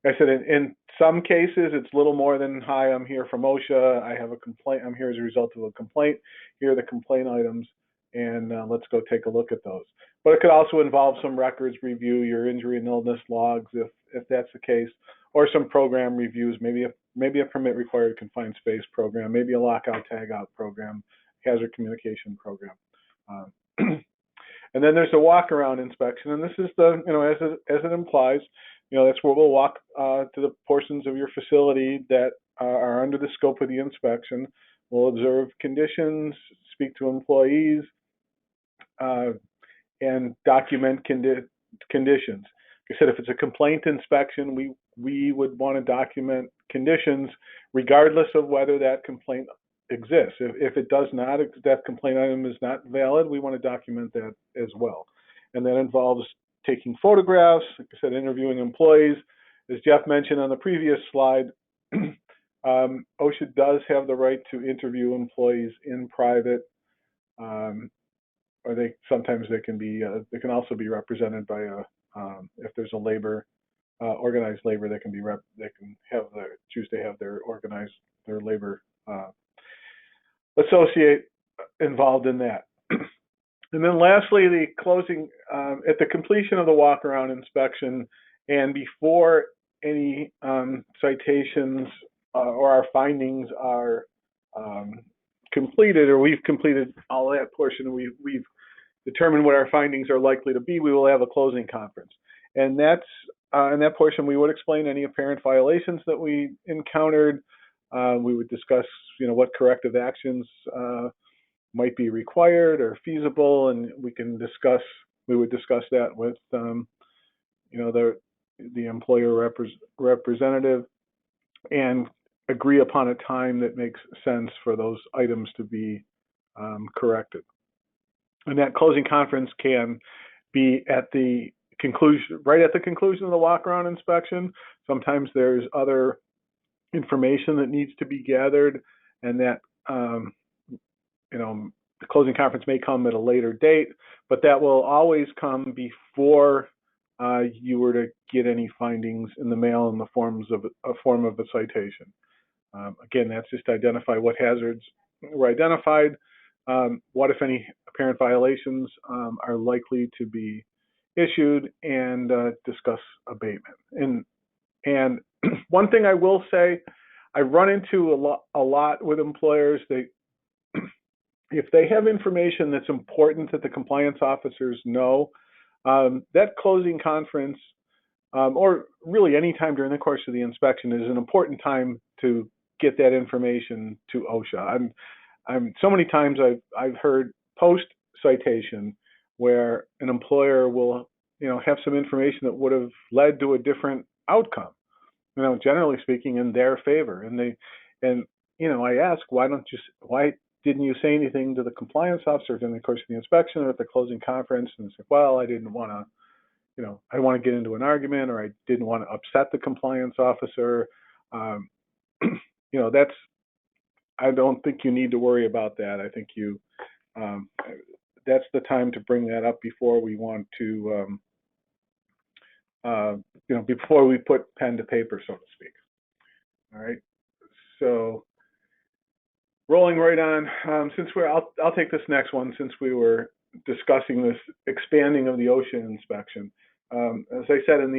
I said in some cases it's a little more than, hi, I'm here from OSHA. I have a complaint. I'm here as a result of a complaint. Here are the complaint items, and let's go take a look at those. But it could also involve some records review, your injury and illness logs, if that's the case, or some program reviews, maybe a permit required confined space program, maybe a lockout tagout program, hazard communication program. And then there's a walk around inspection, and this is as it implies, that's where we'll walk to the portions of your facility that are under the scope of the inspection. We'll observe conditions, speak to employees, and document conditions. Like I said, if it's a complaint inspection, we would want to document conditions regardless of whether that complaint exists. If it does not, if that complaint item is not valid, we want to document that as well. And that involves taking photographs, like I said, interviewing employees. As Jeff mentioned on the previous slide, OSHA does have the right to interview employees in private, or sometimes they can also be represented by if there's a labor, organized labor, they can choose to have their labor associate involved in that. And then lastly, the closing, at the completion of the walk-around inspection and before any citations or our findings are completed, or we've completed all that portion, we've determined what our findings are likely to be, we will have a closing conference. And that's in that portion, we would explain any apparent violations that we encountered. We would discuss, what corrective actions might be required or feasible, and we would discuss that with the employer representative and agree upon a time that makes sense for those items to be corrected. And that closing conference can be at the conclusion, right at the conclusion of the walk-around inspection. Sometimes there's other information that needs to be gathered, and that the closing conference may come at a later date, but that will always come before you were to get any findings in the mail in the form of a citation. Again, that's just to identify what hazards were identified, what, if any, apparent violations are likely to be issued, and discuss abatement. And one thing I will say, I run into a lot with employers. If they have information that's important that the compliance officers know, that closing conference, or really any time during the course of the inspection, is an important time to get that information to OSHA. So many times I've heard post citation where an employer will, have some information that would have led to a different outcome, generally speaking, in their favor. And I ask, why didn't you say anything to the compliance officer during the course of the inspection or at the closing conference? And say, well, I didn't want to, I don't want to get into an argument, or I didn't want to upset the compliance officer. I don't think you need to worry about that. I think that's the time to bring that up before we want to, before we put pen to paper, so to speak. All right. So rolling right on, I'll take this next one since we were discussing this expanding of the OSHA inspection. As I said in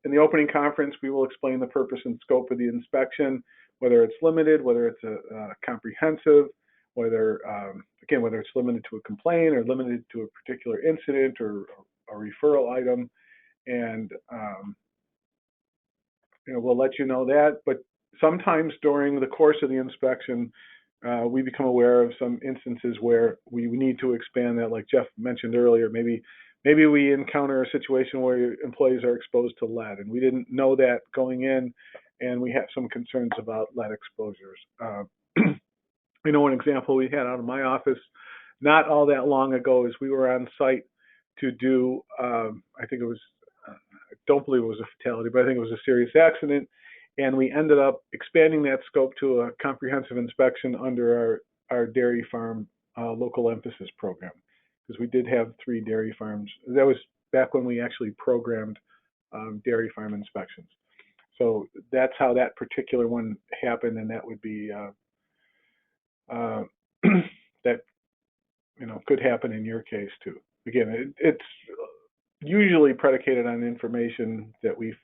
the opening conference, we will explain the purpose and scope of the inspection, whether it's limited, whether it's a comprehensive, whether it's limited to a complaint or limited to a particular incident or a referral item, and we'll let you know that. But sometimes during the course of the inspection, we become aware of some instances where we need to expand that, like Jeff mentioned earlier. Maybe we encounter a situation where employees are exposed to lead, and we didn't know that going in, and we have some concerns about lead exposures. An example we had out of my office not all that long ago is we were on site to do, I don't believe it was a fatality, but I think it was a serious accident. And we ended up expanding that scope to a comprehensive inspection under our dairy farm local emphasis program, because we did have 3 dairy farms. That was back when we actually programmed dairy farm inspections. So that's how that particular one happened, and that would be that could happen in your case too. Again, it's usually predicated on information that we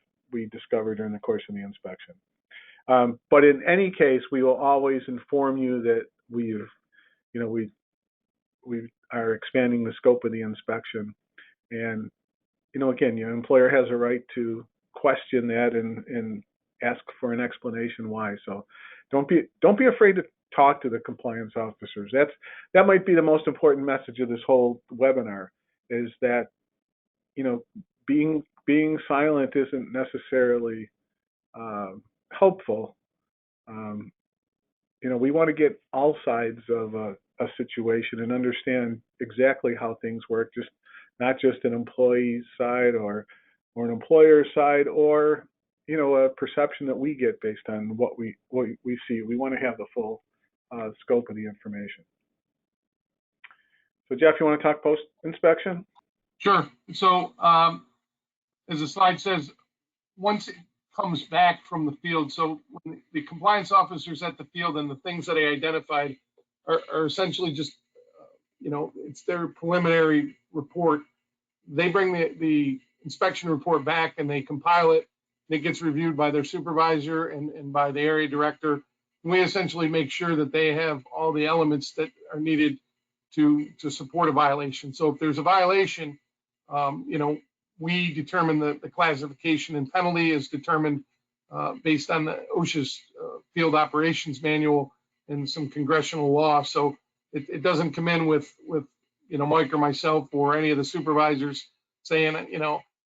discovered during the course of the inspection. But in any case, we will always inform you that we are expanding the scope of the inspection. And, again, your employer has a right to question that and ask for an explanation why. So don't be afraid to talk to the compliance officers. That might be the most important message of this whole webinar, is that, being silent isn't necessarily helpful. We want to get all sides of a situation and understand exactly how things work, not just an employee's side or an employer's side, or a perception that we get based on what we see. We want to have the full scope of the information. So Jeff, you want to talk post-inspection? Sure. So as the slide says, once it comes back from the field, so when the compliance officers at the field and the things that I identified are essentially just, it's their preliminary report. They bring the inspection report back and they compile it. It gets reviewed by their supervisor and by the area director. We essentially make sure that they have all the elements that are needed to support a violation. So if there's a violation, we determine the classification, and penalty is determined based on the OSHA's field operations manual and some congressional law. So it doesn't come in with Mike or myself or any of the supervisors saying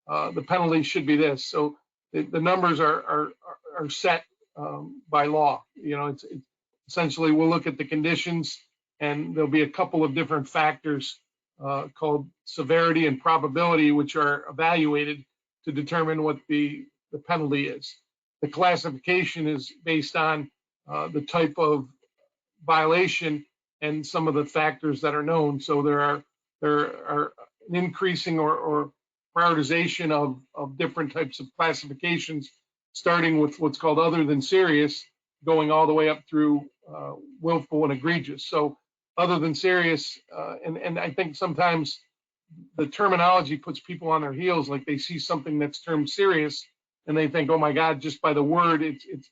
the penalty should be this. So the numbers are set by law. It's essentially, we'll look at the conditions, and there'll be a couple of different factors called severity and probability, which are evaluated to determine what the penalty is. The classification is based on the type of violation and some of the factors that are known. So there are an increasing or prioritization of different types of classifications, starting with what's called other than serious, going all the way up through willful and egregious. So other than serious, and I think sometimes the terminology puts people on their heels, like they see something that's termed serious and they think, oh my God, just by the word, it's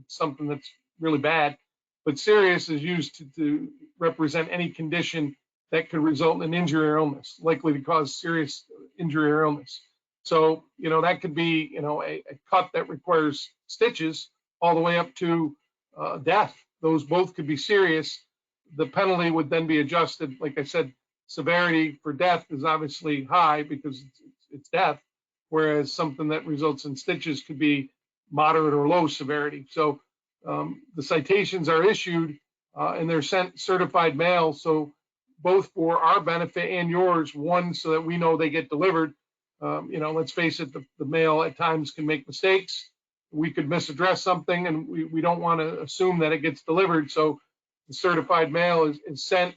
something that's really bad. But serious is used to represent any condition that could result in injury or illness, likely to cause serious injury or illness. So, that could be, a cut that requires stitches all the way up to death. Those both could be serious. The penalty would then be adjusted, like I said, severity for death is obviously high because it's death, whereas something that results in stitches could be moderate or low severity. So the citations are issued and they're sent certified mail. So both for our benefit and yours, one, so that we know they get delivered. Let's face it, the mail at times can make mistakes. We could misaddress something and we don't want to assume that it gets delivered. So the certified mail is sent.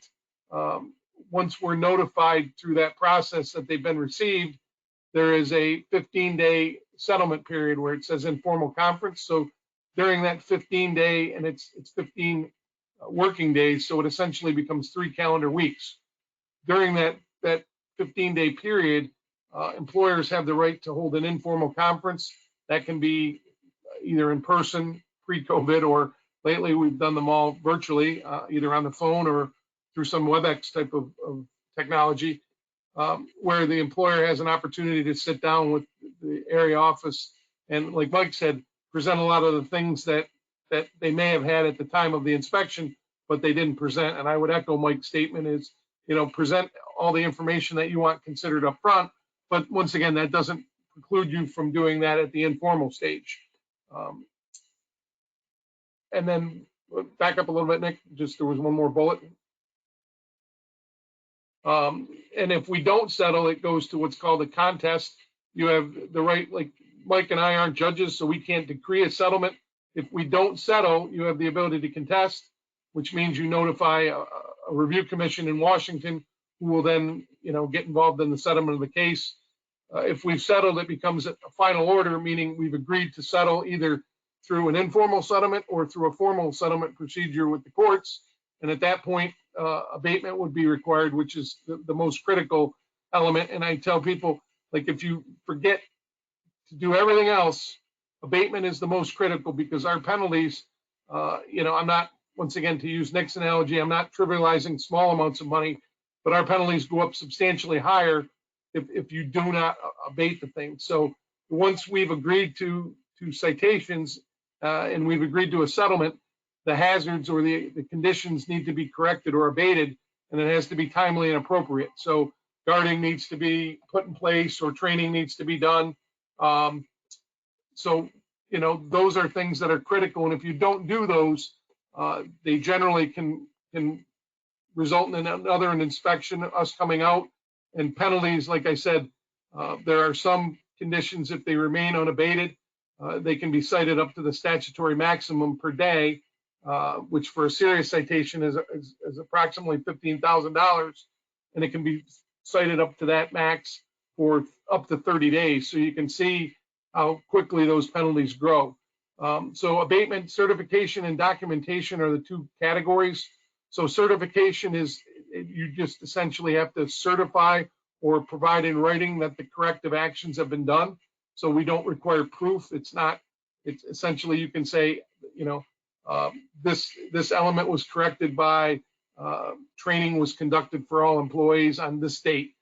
Once we're notified through that process that they've been received, there is a 15-day settlement period where it says informal conference. So during that 15-day, and it's 15 working days, so it essentially becomes 3 calendar weeks. During that 15-day period, employers have the right to hold an informal conference. That can be either in person, pre-COVID, or lately we've done them all virtually, either on the phone or through some WebEx type of technology, where the employer has an opportunity to sit down with the area office and, like Mike said, present a lot of the things that they may have had at the time of the inspection, but they didn't present. And I would echo Mike's statement is, present all the information that you want considered up front. But once again, that doesn't preclude you from doing that at the informal stage. And then back up a little bit, Nick, just there was one more bullet. And if we don't settle, it goes to what's called a contest. You have the right, like Mike and I aren't judges, so we can't decree a settlement. If we don't settle, you have the ability to contest, which means you notify a review commission in Washington, who will then, get involved in the settlement of the case. If we've settled, it becomes a final order, meaning we've agreed to settle either through an informal settlement or through a formal settlement procedure with the courts. And at that point, abatement would be required, which is the most critical element. And I tell people, like, if you forget to do everything else, abatement is the most critical, because our penalties, I'm not, once again, to use Nick's analogy, I'm not trivializing small amounts of money, but our penalties go up substantially higher if you do not abate the thing. So once we've agreed to citations and we've agreed to a settlement, the hazards or the conditions need to be corrected or abated, and it has to be timely and appropriate. So guarding needs to be put in place, or training needs to be done. Those are things that are critical. And if you don't do those, they generally can result in another inspection, us coming out, and penalties. Like I said, there are some conditions, if they remain unabated, they can be cited up to the statutory maximum per day, which for a serious citation is approximately $15,000, and it can be cited up to that max for up to 30 days. So you can see how quickly those penalties grow. So abatement certification and documentation are the two categories. So certification is, you just essentially have to certify or provide in writing that the corrective actions have been done. So we don't require proof. It's essentially, you can say, this element was corrected by training was conducted for all employees on this date.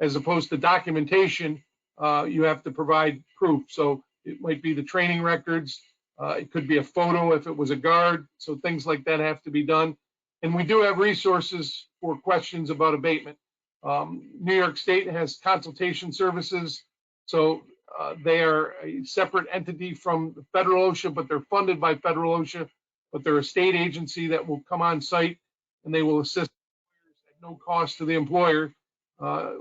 As opposed to documentation, you have to provide proof. So it might be the training records. It could be a photo if it was a guard. So things like that have to be done. And we do have resources for questions about abatement. New York State has Consultation Services. So they are a separate entity from the federal OSHA, but they're funded by federal OSHA, but they're a state agency that will come on site and they will assist at no cost to the employer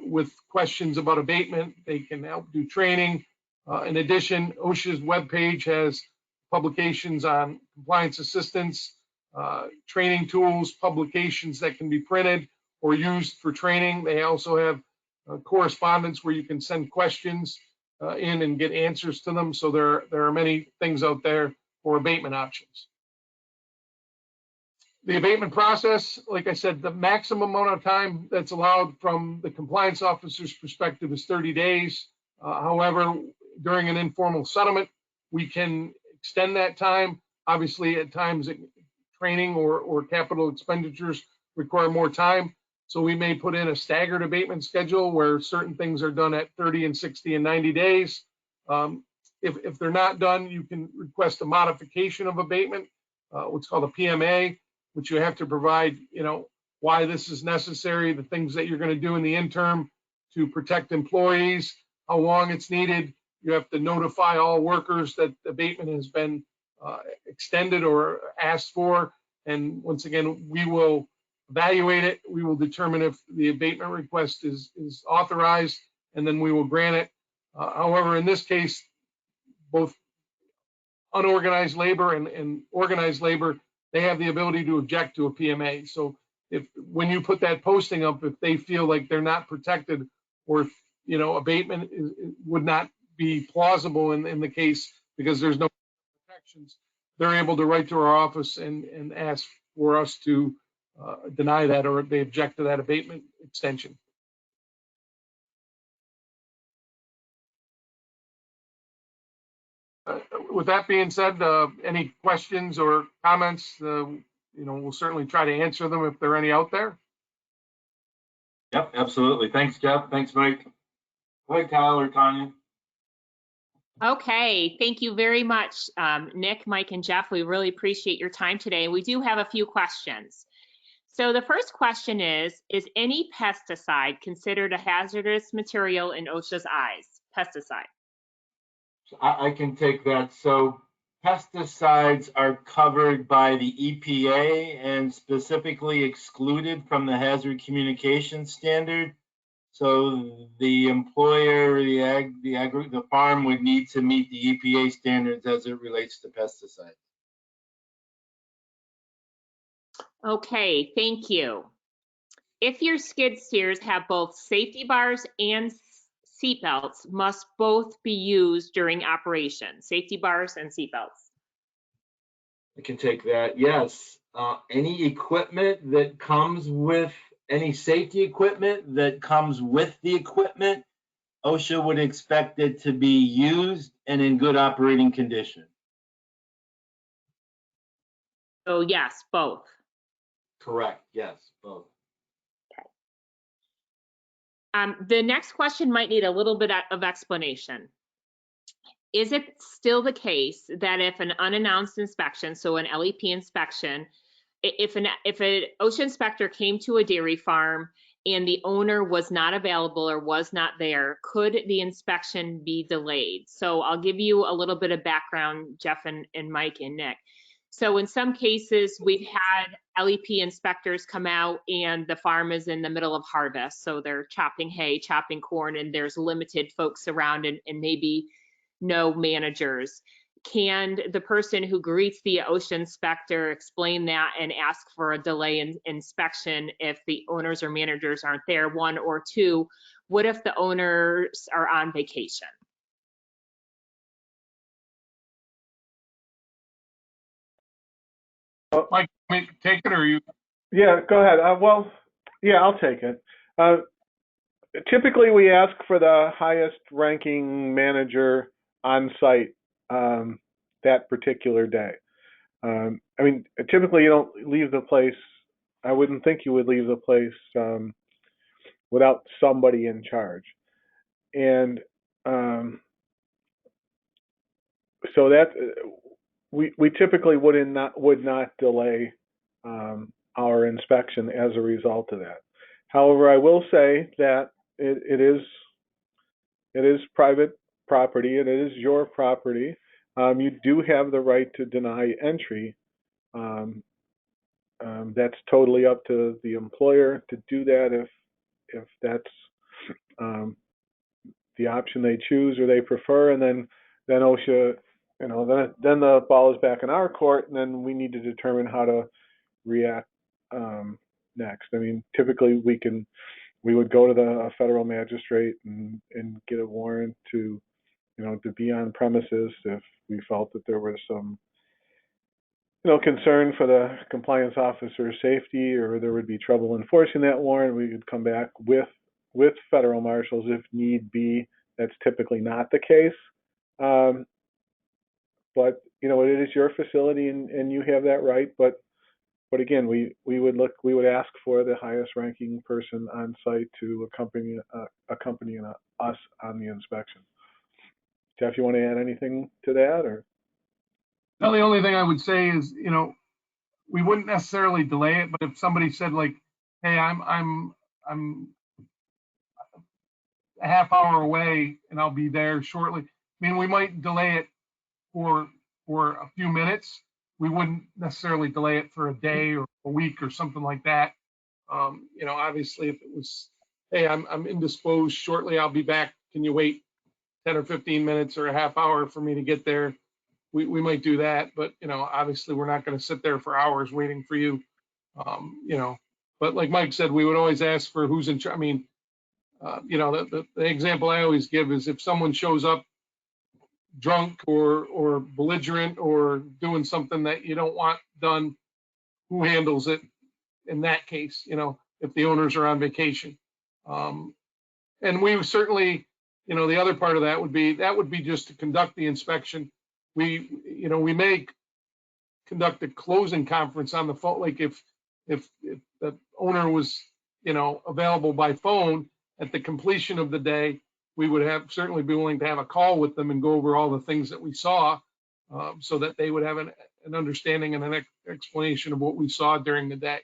with questions about abatement. They can help do training. In addition, OSHA's webpage has publications on compliance assistance, training tools, publications that can be printed or used for training. They also have correspondence where you can send questions in and get answers to them. So there are many things out there for abatement options. The abatement process, like I said, the maximum amount of time that's allowed from the compliance officer's perspective is 30 days. However, during an informal settlement, we can extend that time. Obviously, at times, training or capital expenditures require more time. So we may put in a staggered abatement schedule where certain things are done at 30 and 60 and 90 days. If they're not done, you can request a modification of abatement, what's called a PMA, which you have to provide, why this is necessary, the things that you're going to do in the interim to protect employees, how long it's needed. You have to notify all workers that abatement has been extended or asked for. And once again, we will evaluate it. We will determine if the abatement request is authorized, and then we will grant it. However, in this case, both unorganized labor and organized labor, they have the ability to object to a PMA. So if when you put that posting up, if they feel like they're not protected, or if, you know, abatement would not be plausible in the case because there's no protections, they're able to write to our office and ask for us to deny that, or they object to that abatement extension. With that being said, any questions or comments? You know, we'll certainly try to answer them if there are any out there. Yep, absolutely. Thanks, Jeff. Thanks, Mike. Go ahead, Kyle or Tonya. Okay, thank you very much, Nick, Mike, and Jeff. We really appreciate your time today. We do have a few questions. So the first question is any pesticide considered a hazardous material in OSHA's eyes? Pesticide. I can take that. So pesticides are covered by the EPA and specifically excluded from the hazard communication standard. So the employer, the farm would need to meet the EPA standards as it relates to pesticides. Okay, thank you. If your skid steers have both safety bars and seat belts, must both be used during operation. Safety bars and seat belts. I can take that. Yes. Any equipment that comes with any safety equipment that comes with the equipment, OSHA would expect it to be used and in good operating condition. So yes, both. Correct. Yes, both. The next question might need a little bit of explanation. Is it still the case that if an unannounced inspection, so an LEP inspection, if an OSHA inspector came to a dairy farm and the owner was not available or was not there, could the inspection be delayed? So I'll give you a little bit of background, Jeff and Mike and Nick. So in some cases, we've had LEP inspectors come out and the farm is in the middle of harvest. So they're chopping hay, chopping corn, and there's limited folks around and maybe no managers. Can the person who greets the OSHA inspector explain that and ask for a delay in inspection if the owners or managers aren't there? One, or two, what if the owners are on vacation? Mike, take it, or you? Yeah, go ahead. Well, yeah, I'll take it. Typically, we ask for the highest ranking manager on site that particular day. I mean, typically you don't leave the place. I wouldn't think you would leave the place without somebody in charge. And so that we typically would not delay our inspection as a result of that. However, I will say that it is private property, and it is your property. You do have the right to deny entry. That's totally up to the employer to do that if that's the option they choose or they prefer, and then OSHA, you know, then the ball is back in our court, and then we need to determine how to react next. I mean, typically we would go to the federal magistrate and get a warrant to, you know, to be on premises if we felt that there was some, you know, concern for the compliance officer's safety, or there would be trouble enforcing that warrant. We could come back with federal marshals if need be. That's typically not the case. But, you know, it is your facility and you have that right. But again, we would ask for the highest ranking person on site to accompany us on the inspection. Jeff, you want to add anything to that, or? No, the only thing I would say is, you know, we wouldn't necessarily delay it, but if somebody said, like, hey, I'm a half hour away and I'll be there shortly. I mean, we might delay it for a few minutes. We wouldn't necessarily delay it for a day or a week or something like that. You know, obviously, if it was, hey, I'm indisposed shortly, I'll be back. Can you wait 10 or 15 minutes or a half hour for me to get there? We might do that, but you know, obviously, we're not going to sit there for hours waiting for you. You know, but like Mike said, we would always ask for who's in charge. I mean, you know, the example I always give is if someone shows up drunk or belligerent or doing something that you don't want done, who handles it in that case, you know, if the owners are on vacation. And we certainly, you know, the other part of that would be just to conduct the inspection. You know, we may conduct a closing conference on the phone, like if the owner was, you know, available by phone at the completion of the day, we would certainly be willing to have a call with them and go over all the things that we saw, so that they would have an understanding and an explanation of what we saw during the day.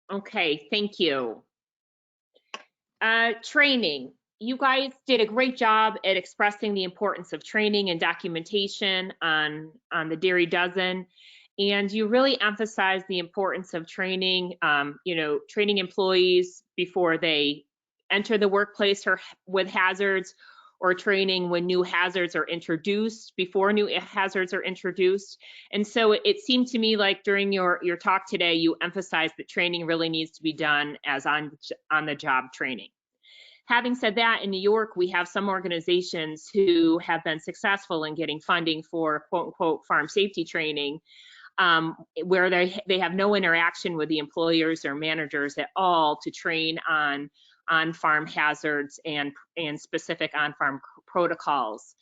Okay, thank you. Training. You guys did a great job at expressing the importance of training and documentation on the Dairy Dozen. And you really emphasized the importance of training, you know, training employees before they enter the workplace with hazards, or training when new hazards are introduced, before new hazards are introduced. And so it seemed to me like during your talk today, you emphasized that training really needs to be done as on the job training. Having said that, in New York, we have some organizations who have been successful in getting funding for quote unquote farm safety training, where they have no interaction with the employers or managers at all to train on farm hazards and specific on-farm protocols.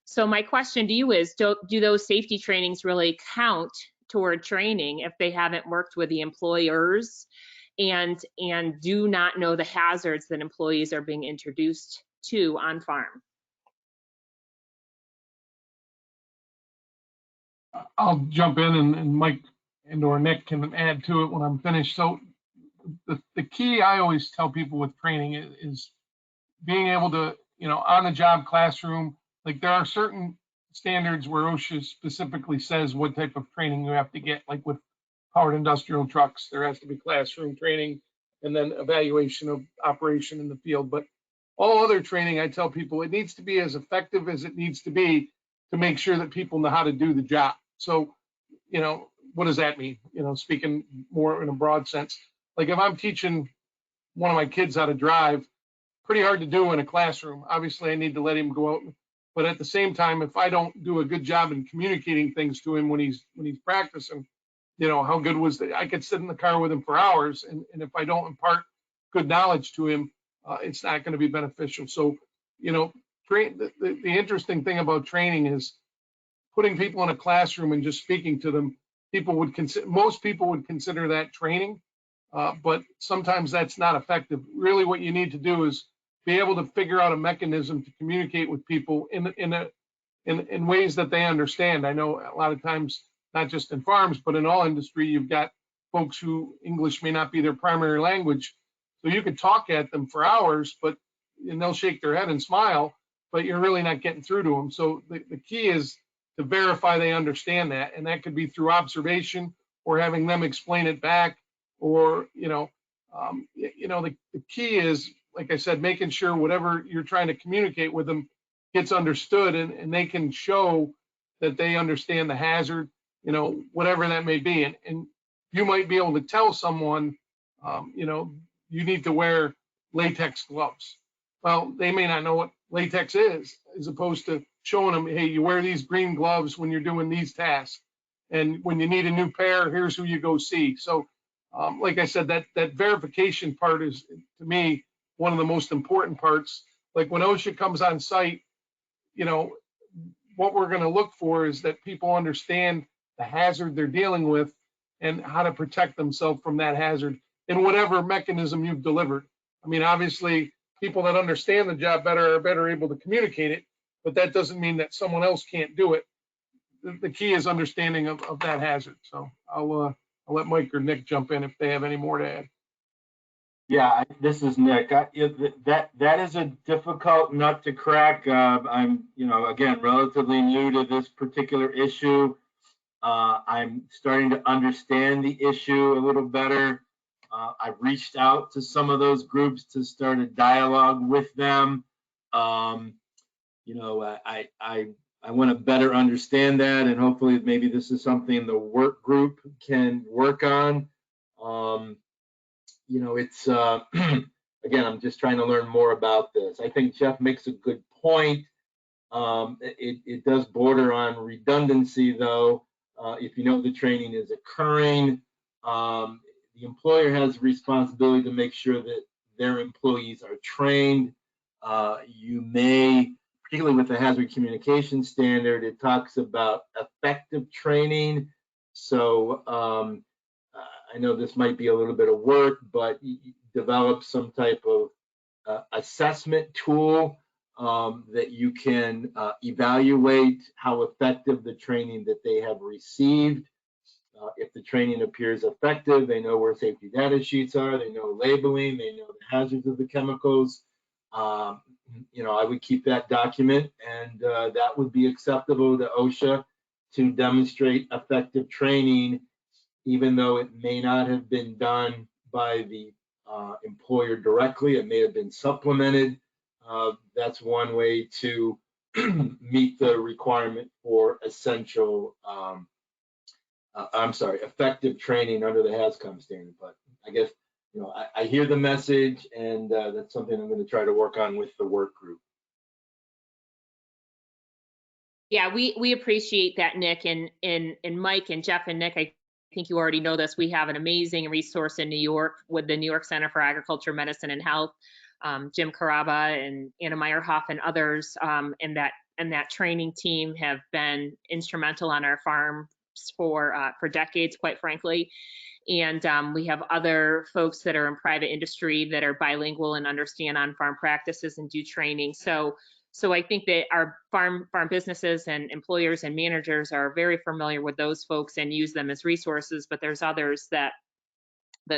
So my question to you is, do those safety trainings really count toward training if they haven't worked with the employers and do not know the hazards that employees are being introduced to on farm? I'll jump in and Mike or Nick can add to it when I'm finished. So the key I always tell people with training is being able to, you know, on the job classroom, like there are certain standards where OSHA specifically says what type of training you have to get, like with powered industrial trucks, there has to be classroom training and then evaluation of operation in the field. But all other training, I tell people it needs to be as effective as it needs to be to make sure that people know how to do the job. So, you know, what does that mean? You know, speaking more in a broad sense, like if I'm teaching one of my kids how to drive, pretty hard to do in a classroom. Obviously, I need to let him go out, but at the same time, if I don't do a good job in communicating things to him when he's practicing, you know, how good was that? I could sit in the car with him for hours, and if I don't impart good knowledge to him, it's not going to be beneficial. So, you know, the interesting thing about training is putting people in a classroom and just speaking to them. Most people would consider that training, but sometimes that's not effective. Really, what you need to do is be able to figure out a mechanism to communicate with people in ways that they understand. I know a lot of times, not just in farms, but in all industry, you've got folks who English may not be their primary language. So you could talk at them for hours, and they'll shake their head and smile, but you're really not getting through to them. So the key is to verify they understand that. And that could be through observation or having them explain it back, or, the key is, like I said, making sure whatever you're trying to communicate with them gets understood, and they can show that they understand the hazard, you know, whatever that may be. And you might be able to tell someone, you need to wear latex gloves. Well, they may not know what latex is, as opposed to showing them, hey, you wear these green gloves when you're doing these tasks. And when you need a new pair, here's who you go see. So, like I said, that verification part is, to me, one of the most important parts. Like when OSHA comes on site, you know, what we're going to look for is that people understand the hazard they're dealing with and how to protect themselves from that hazard in whatever mechanism you've delivered. I mean, obviously, people that understand the job better are better able to communicate it, but that doesn't mean that someone else can't do it. the key is understanding of that hazard. So I'll let Mike or Nick jump in if they have any more to add. Yeah, this is Nick. That is a difficult nut to crack. I'm, again, relatively new to this particular issue. I'm starting to understand the issue a little better. I've reached out to some of those groups to start a dialogue with them. I want to better understand that, and hopefully maybe this is something the work group can work on. It's again, I'm just trying to learn more about this. I think Jeff makes a good point. It does border on redundancy, though. If you know the training is occurring, the employer has a responsibility to make sure that their employees are trained. You may, particularly with the hazard communication standard, it talks about effective training. So I know this might be a little bit of work, but you develop some type of assessment tool that you can evaluate how effective the training that they have received. If the training appears effective, they know where safety data sheets are, they know labeling, they know the hazards of the chemicals. I would keep that document, and that would be acceptable to OSHA to demonstrate effective training, even though it may not have been done by the employer directly. It may have been supplemented. That's one way to meet the requirement for essential, effective training under the HAZCOM standard. But I guess, I hear the message, and that's something I'm going to try to work on with the work group. Yeah, we appreciate that, Nick, and Mike and Jeff and Nick. I think you already know this. We have an amazing resource in New York with the New York Center for Agriculture, Medicine, and Health. Jim Caraba and Anna Meyerhoff and others in that training team have been instrumental on our farms for decades, quite frankly. And we have other folks that are in private industry that are bilingual and understand on-farm practices and do training. So I think that our farm businesses and employers and managers are very familiar with those folks and use them as resources, but there's others that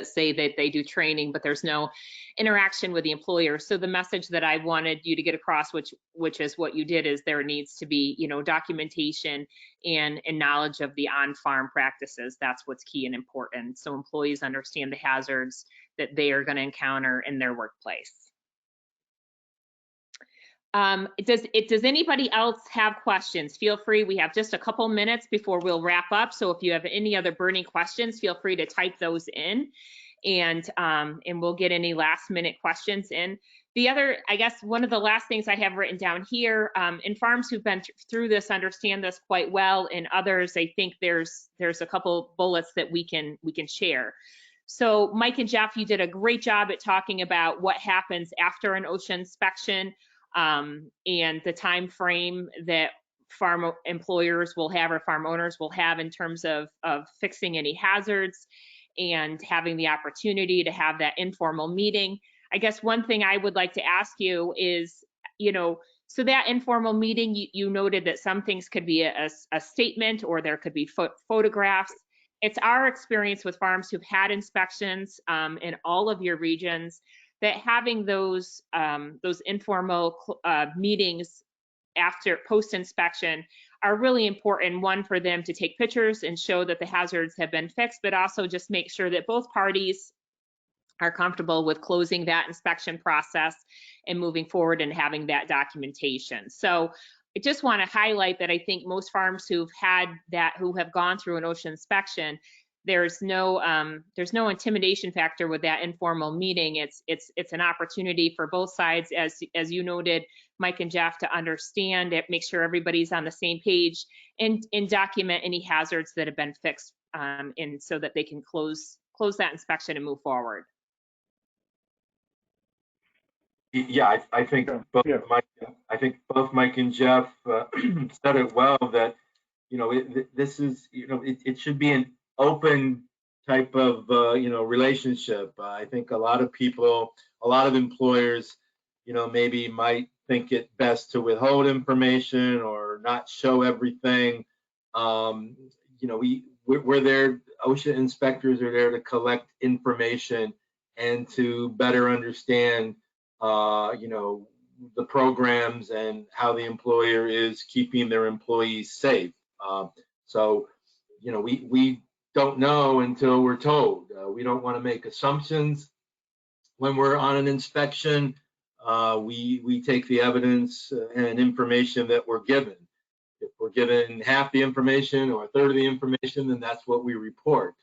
say that they do training, but there's no interaction with the employer. So the message that I wanted you to get across, which is what you did, is there needs to be, documentation and knowledge of the on-farm practices. That's what's key and important. So employees understand the hazards that they are going to encounter in their workplace. Does anybody else have questions? Feel free. We have just a couple minutes before we'll wrap up. So if you have any other burning questions, feel free to type those in, and we'll get any last minute questions in. The other, I guess, one of the last things I have written down here, and farms who've been through this understand this quite well, and others, I think there's a couple bullets that we can share. So Mike and Jeff, you did a great job at talking about what happens after an OSHA inspection. And the time frame that farm employers will have or farm owners will have in terms of fixing any hazards and having the opportunity to have that informal meeting. I guess one thing I would like to ask you is, so that informal meeting, you noted that some things could be a statement, or there could be photographs. It's our experience with farms who've had inspections in all of your regions that having those informal meetings after post-inspection are really important. One, for them to take pictures and show that the hazards have been fixed, but also just make sure that both parties are comfortable with closing that inspection process and moving forward and having that documentation. So I just want to highlight that I think most farms who have gone through an OSHA inspection, there's no intimidation factor with that informal meeting. It's an opportunity for both sides, as you noted, Mike and Jeff, to understand it, make sure everybody's on the same page, and document any hazards that have been fixed, and so that they can close that inspection and move forward. Yeah, I think both Mike and Jeff said it well, that this is it should be an open type of relationship. I think a lot of people, a lot of employers, maybe might think it best to withhold information or not show everything. You know, we're there, OSHA inspectors are there to collect information and to better understand, you know, the programs and how the employer is keeping their employees safe. So, you know, we don't know until we're told. We don't want to make assumptions. When we're on an inspection, we take the evidence and information that we're given. If we're given half the information or a third of the information, then that's what we report.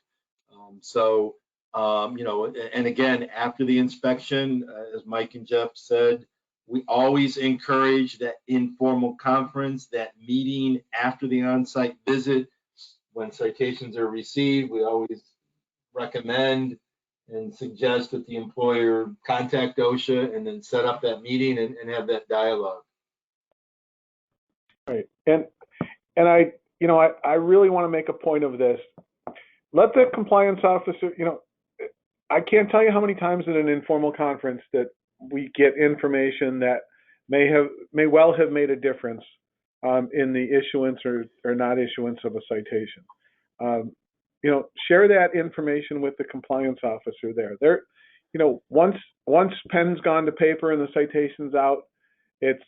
You know, and again, after the inspection, as Mike and Jeff said, we always encourage that informal conference, that meeting after the on-site visit. When citations are received, we always recommend and suggest that the employer contact OSHA and then set up that meeting and have that dialogue. Right. And I, you know, I really want to make a point of this. Let the compliance officer, you know, I can't tell you how many times in an informal conference that we get information that may well have made a difference in the issuance or not issuance of a citation. You know, share that information with the compliance officer there. There, you know, once pen's gone to paper and the citation's out, it's,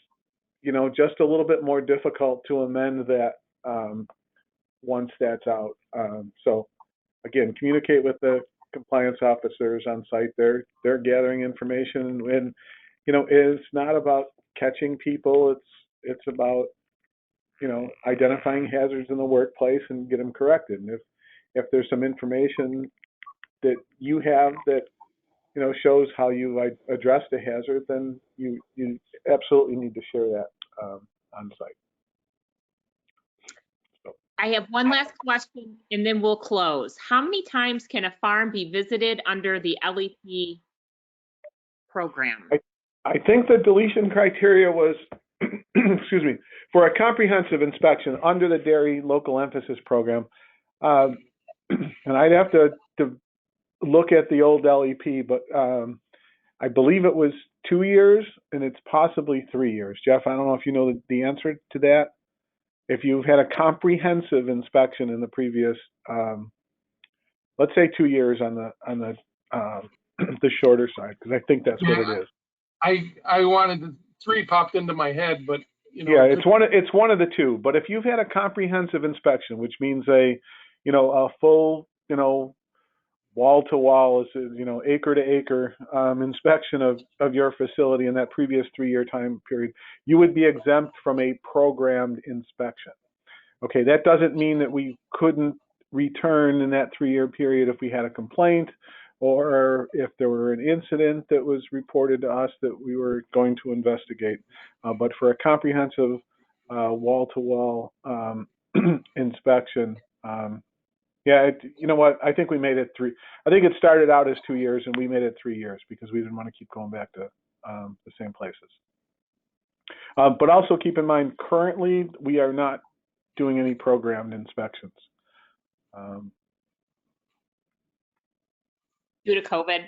you know, just a little bit more difficult to amend that once that's out. So again, communicate with the compliance officers on site. They're gathering information, and you know, it's not about catching people. It's about, you know, identifying hazards in the workplace and get them corrected. And if there's some information that you have that, you know, shows how you addressed a hazard, then you absolutely need to share that on site. So. I have one last question and then we'll close. How many times can a farm be visited under the LEP program? I think the deletion criteria was, excuse me, for a comprehensive inspection under the Dairy Local Emphasis Program. And I'd have to look at the old LEP, but I believe it was 2 years, and it's possibly 3 years. Jeff, I don't know if you know the answer to that. If you've had a comprehensive inspection in the previous, let's say 2 years on the the shorter side, because I think that's what it is. I wanted 3 popped into my head, but you know. Yeah, it's one of the two. But if you've had a comprehensive inspection, which means a full, you know, wall to wall, you know, acre to acre inspection of your facility in that previous 3-year time period, you would be exempt from a programmed inspection. Okay, that doesn't mean that we couldn't return in that 3-year period if we had a complaint or if there were an incident that was reported to us that we were going to investigate. But for a comprehensive wall-to-wall inspection, yeah, you know what? I think we made it 3. I think it started out as 2 years, and we made it 3 years because we didn't want to keep going back to the same places. But also keep in mind, currently we are not doing any programmed inspections. Due to COVID?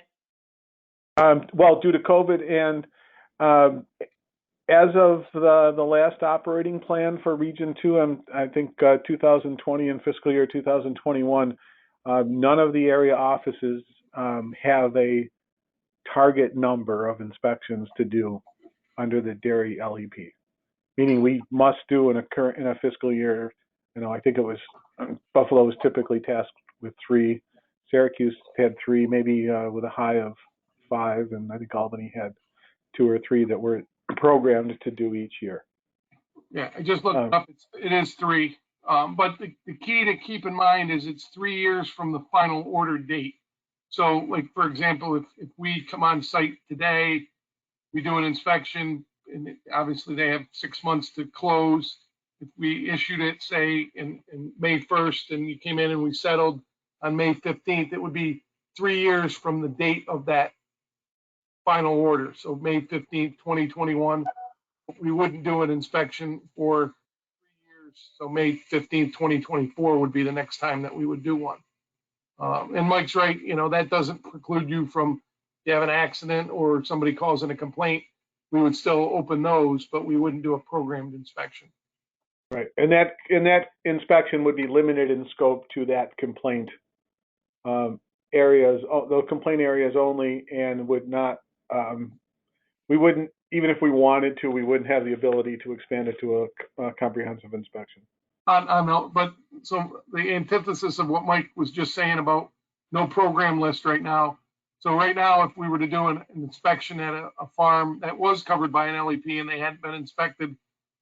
Well, due to COVID, and as of the last operating plan for Region 2, I think 2020 and fiscal year 2021, none of the area offices have a target number of inspections to do under the Dairy LEP, meaning we must do in a fiscal year. You know, I think it was Buffalo was typically tasked with 3. Syracuse had 3, maybe with a high of 5, and I think Albany had 2 or 3 that were programmed to do each year. Yeah, I just looked up. It is 3, but the key to keep in mind is it's 3 years from the final order date. So, like for example, if we come on site today, we do an inspection, and obviously they have 6 months to close. If we issued it, say, in May 1st, and you came in and we settled on May 15th, it would be 3 years from the date of that final order. So May 15th, 2021, we wouldn't do an inspection for 3 years. So May 15th, 2024 would be the next time that we would do one. And Mike's right, you know, that doesn't preclude you from, if you have an accident or somebody calls in a complaint, we would still open those, but we wouldn't do a programmed inspection. Right, and that inspection would be limited in scope to that complaint areas, those complaint areas only, and would not. We wouldn't, even if we wanted to, we wouldn't have the ability to expand it to a comprehensive inspection. But so the antithesis of what Mike was just saying about no program list right now. So right now, if we were to do an inspection at a farm that was covered by an LEP and they hadn't been inspected,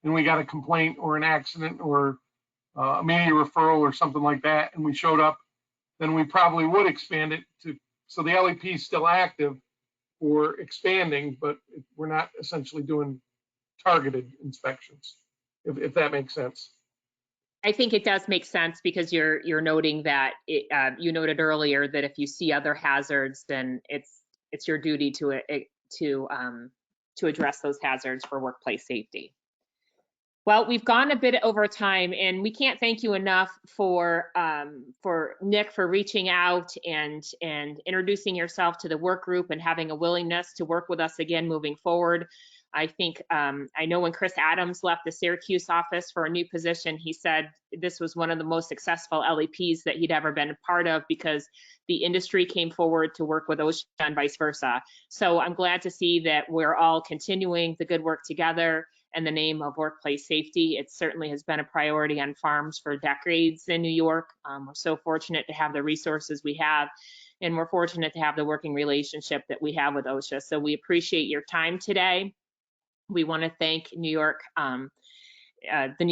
and we got a complaint or an accident or a media referral or something like that, and we showed up, then we probably would expand it to, so the LEP is still active for expanding, but we're not essentially doing targeted inspections, if that makes sense. I think it does make sense because you're noting that you noted earlier that if you see other hazards, then it's your duty to address those hazards for workplace safety. Well, we've gone a bit over time, and we can't thank you enough for Nick for reaching out and introducing yourself to the work group and having a willingness to work with us again moving forward. I think I know when Chris Adams left the Syracuse office for a new position, he said this was one of the most successful LEPs that he'd ever been a part of because the industry came forward to work with OSHA and vice versa. So I'm glad to see that we're all continuing the good work together in the name of workplace safety. It certainly has been a priority on farms for decades in New York. We're so fortunate to have the resources we have, and we're fortunate to have the working relationship that we have with OSHA. So we appreciate your time today. We want to thank the New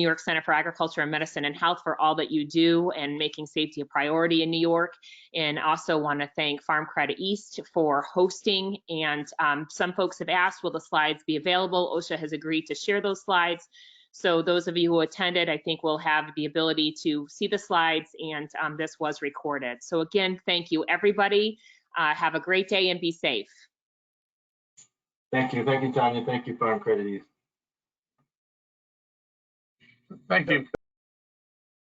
York Center for Agriculture and Medicine and Health for all that you do and making safety a priority in New York. And also want to thank Farm Credit East for hosting. And some folks have asked, will the slides be available? OSHA has agreed to share those slides. So those of you who attended, I think will have the ability to see the slides, and this was recorded. So again, thank you, everybody. Have a great day and be safe. Thank you, Tonya. Thank you, Farm Credit East. Thank you.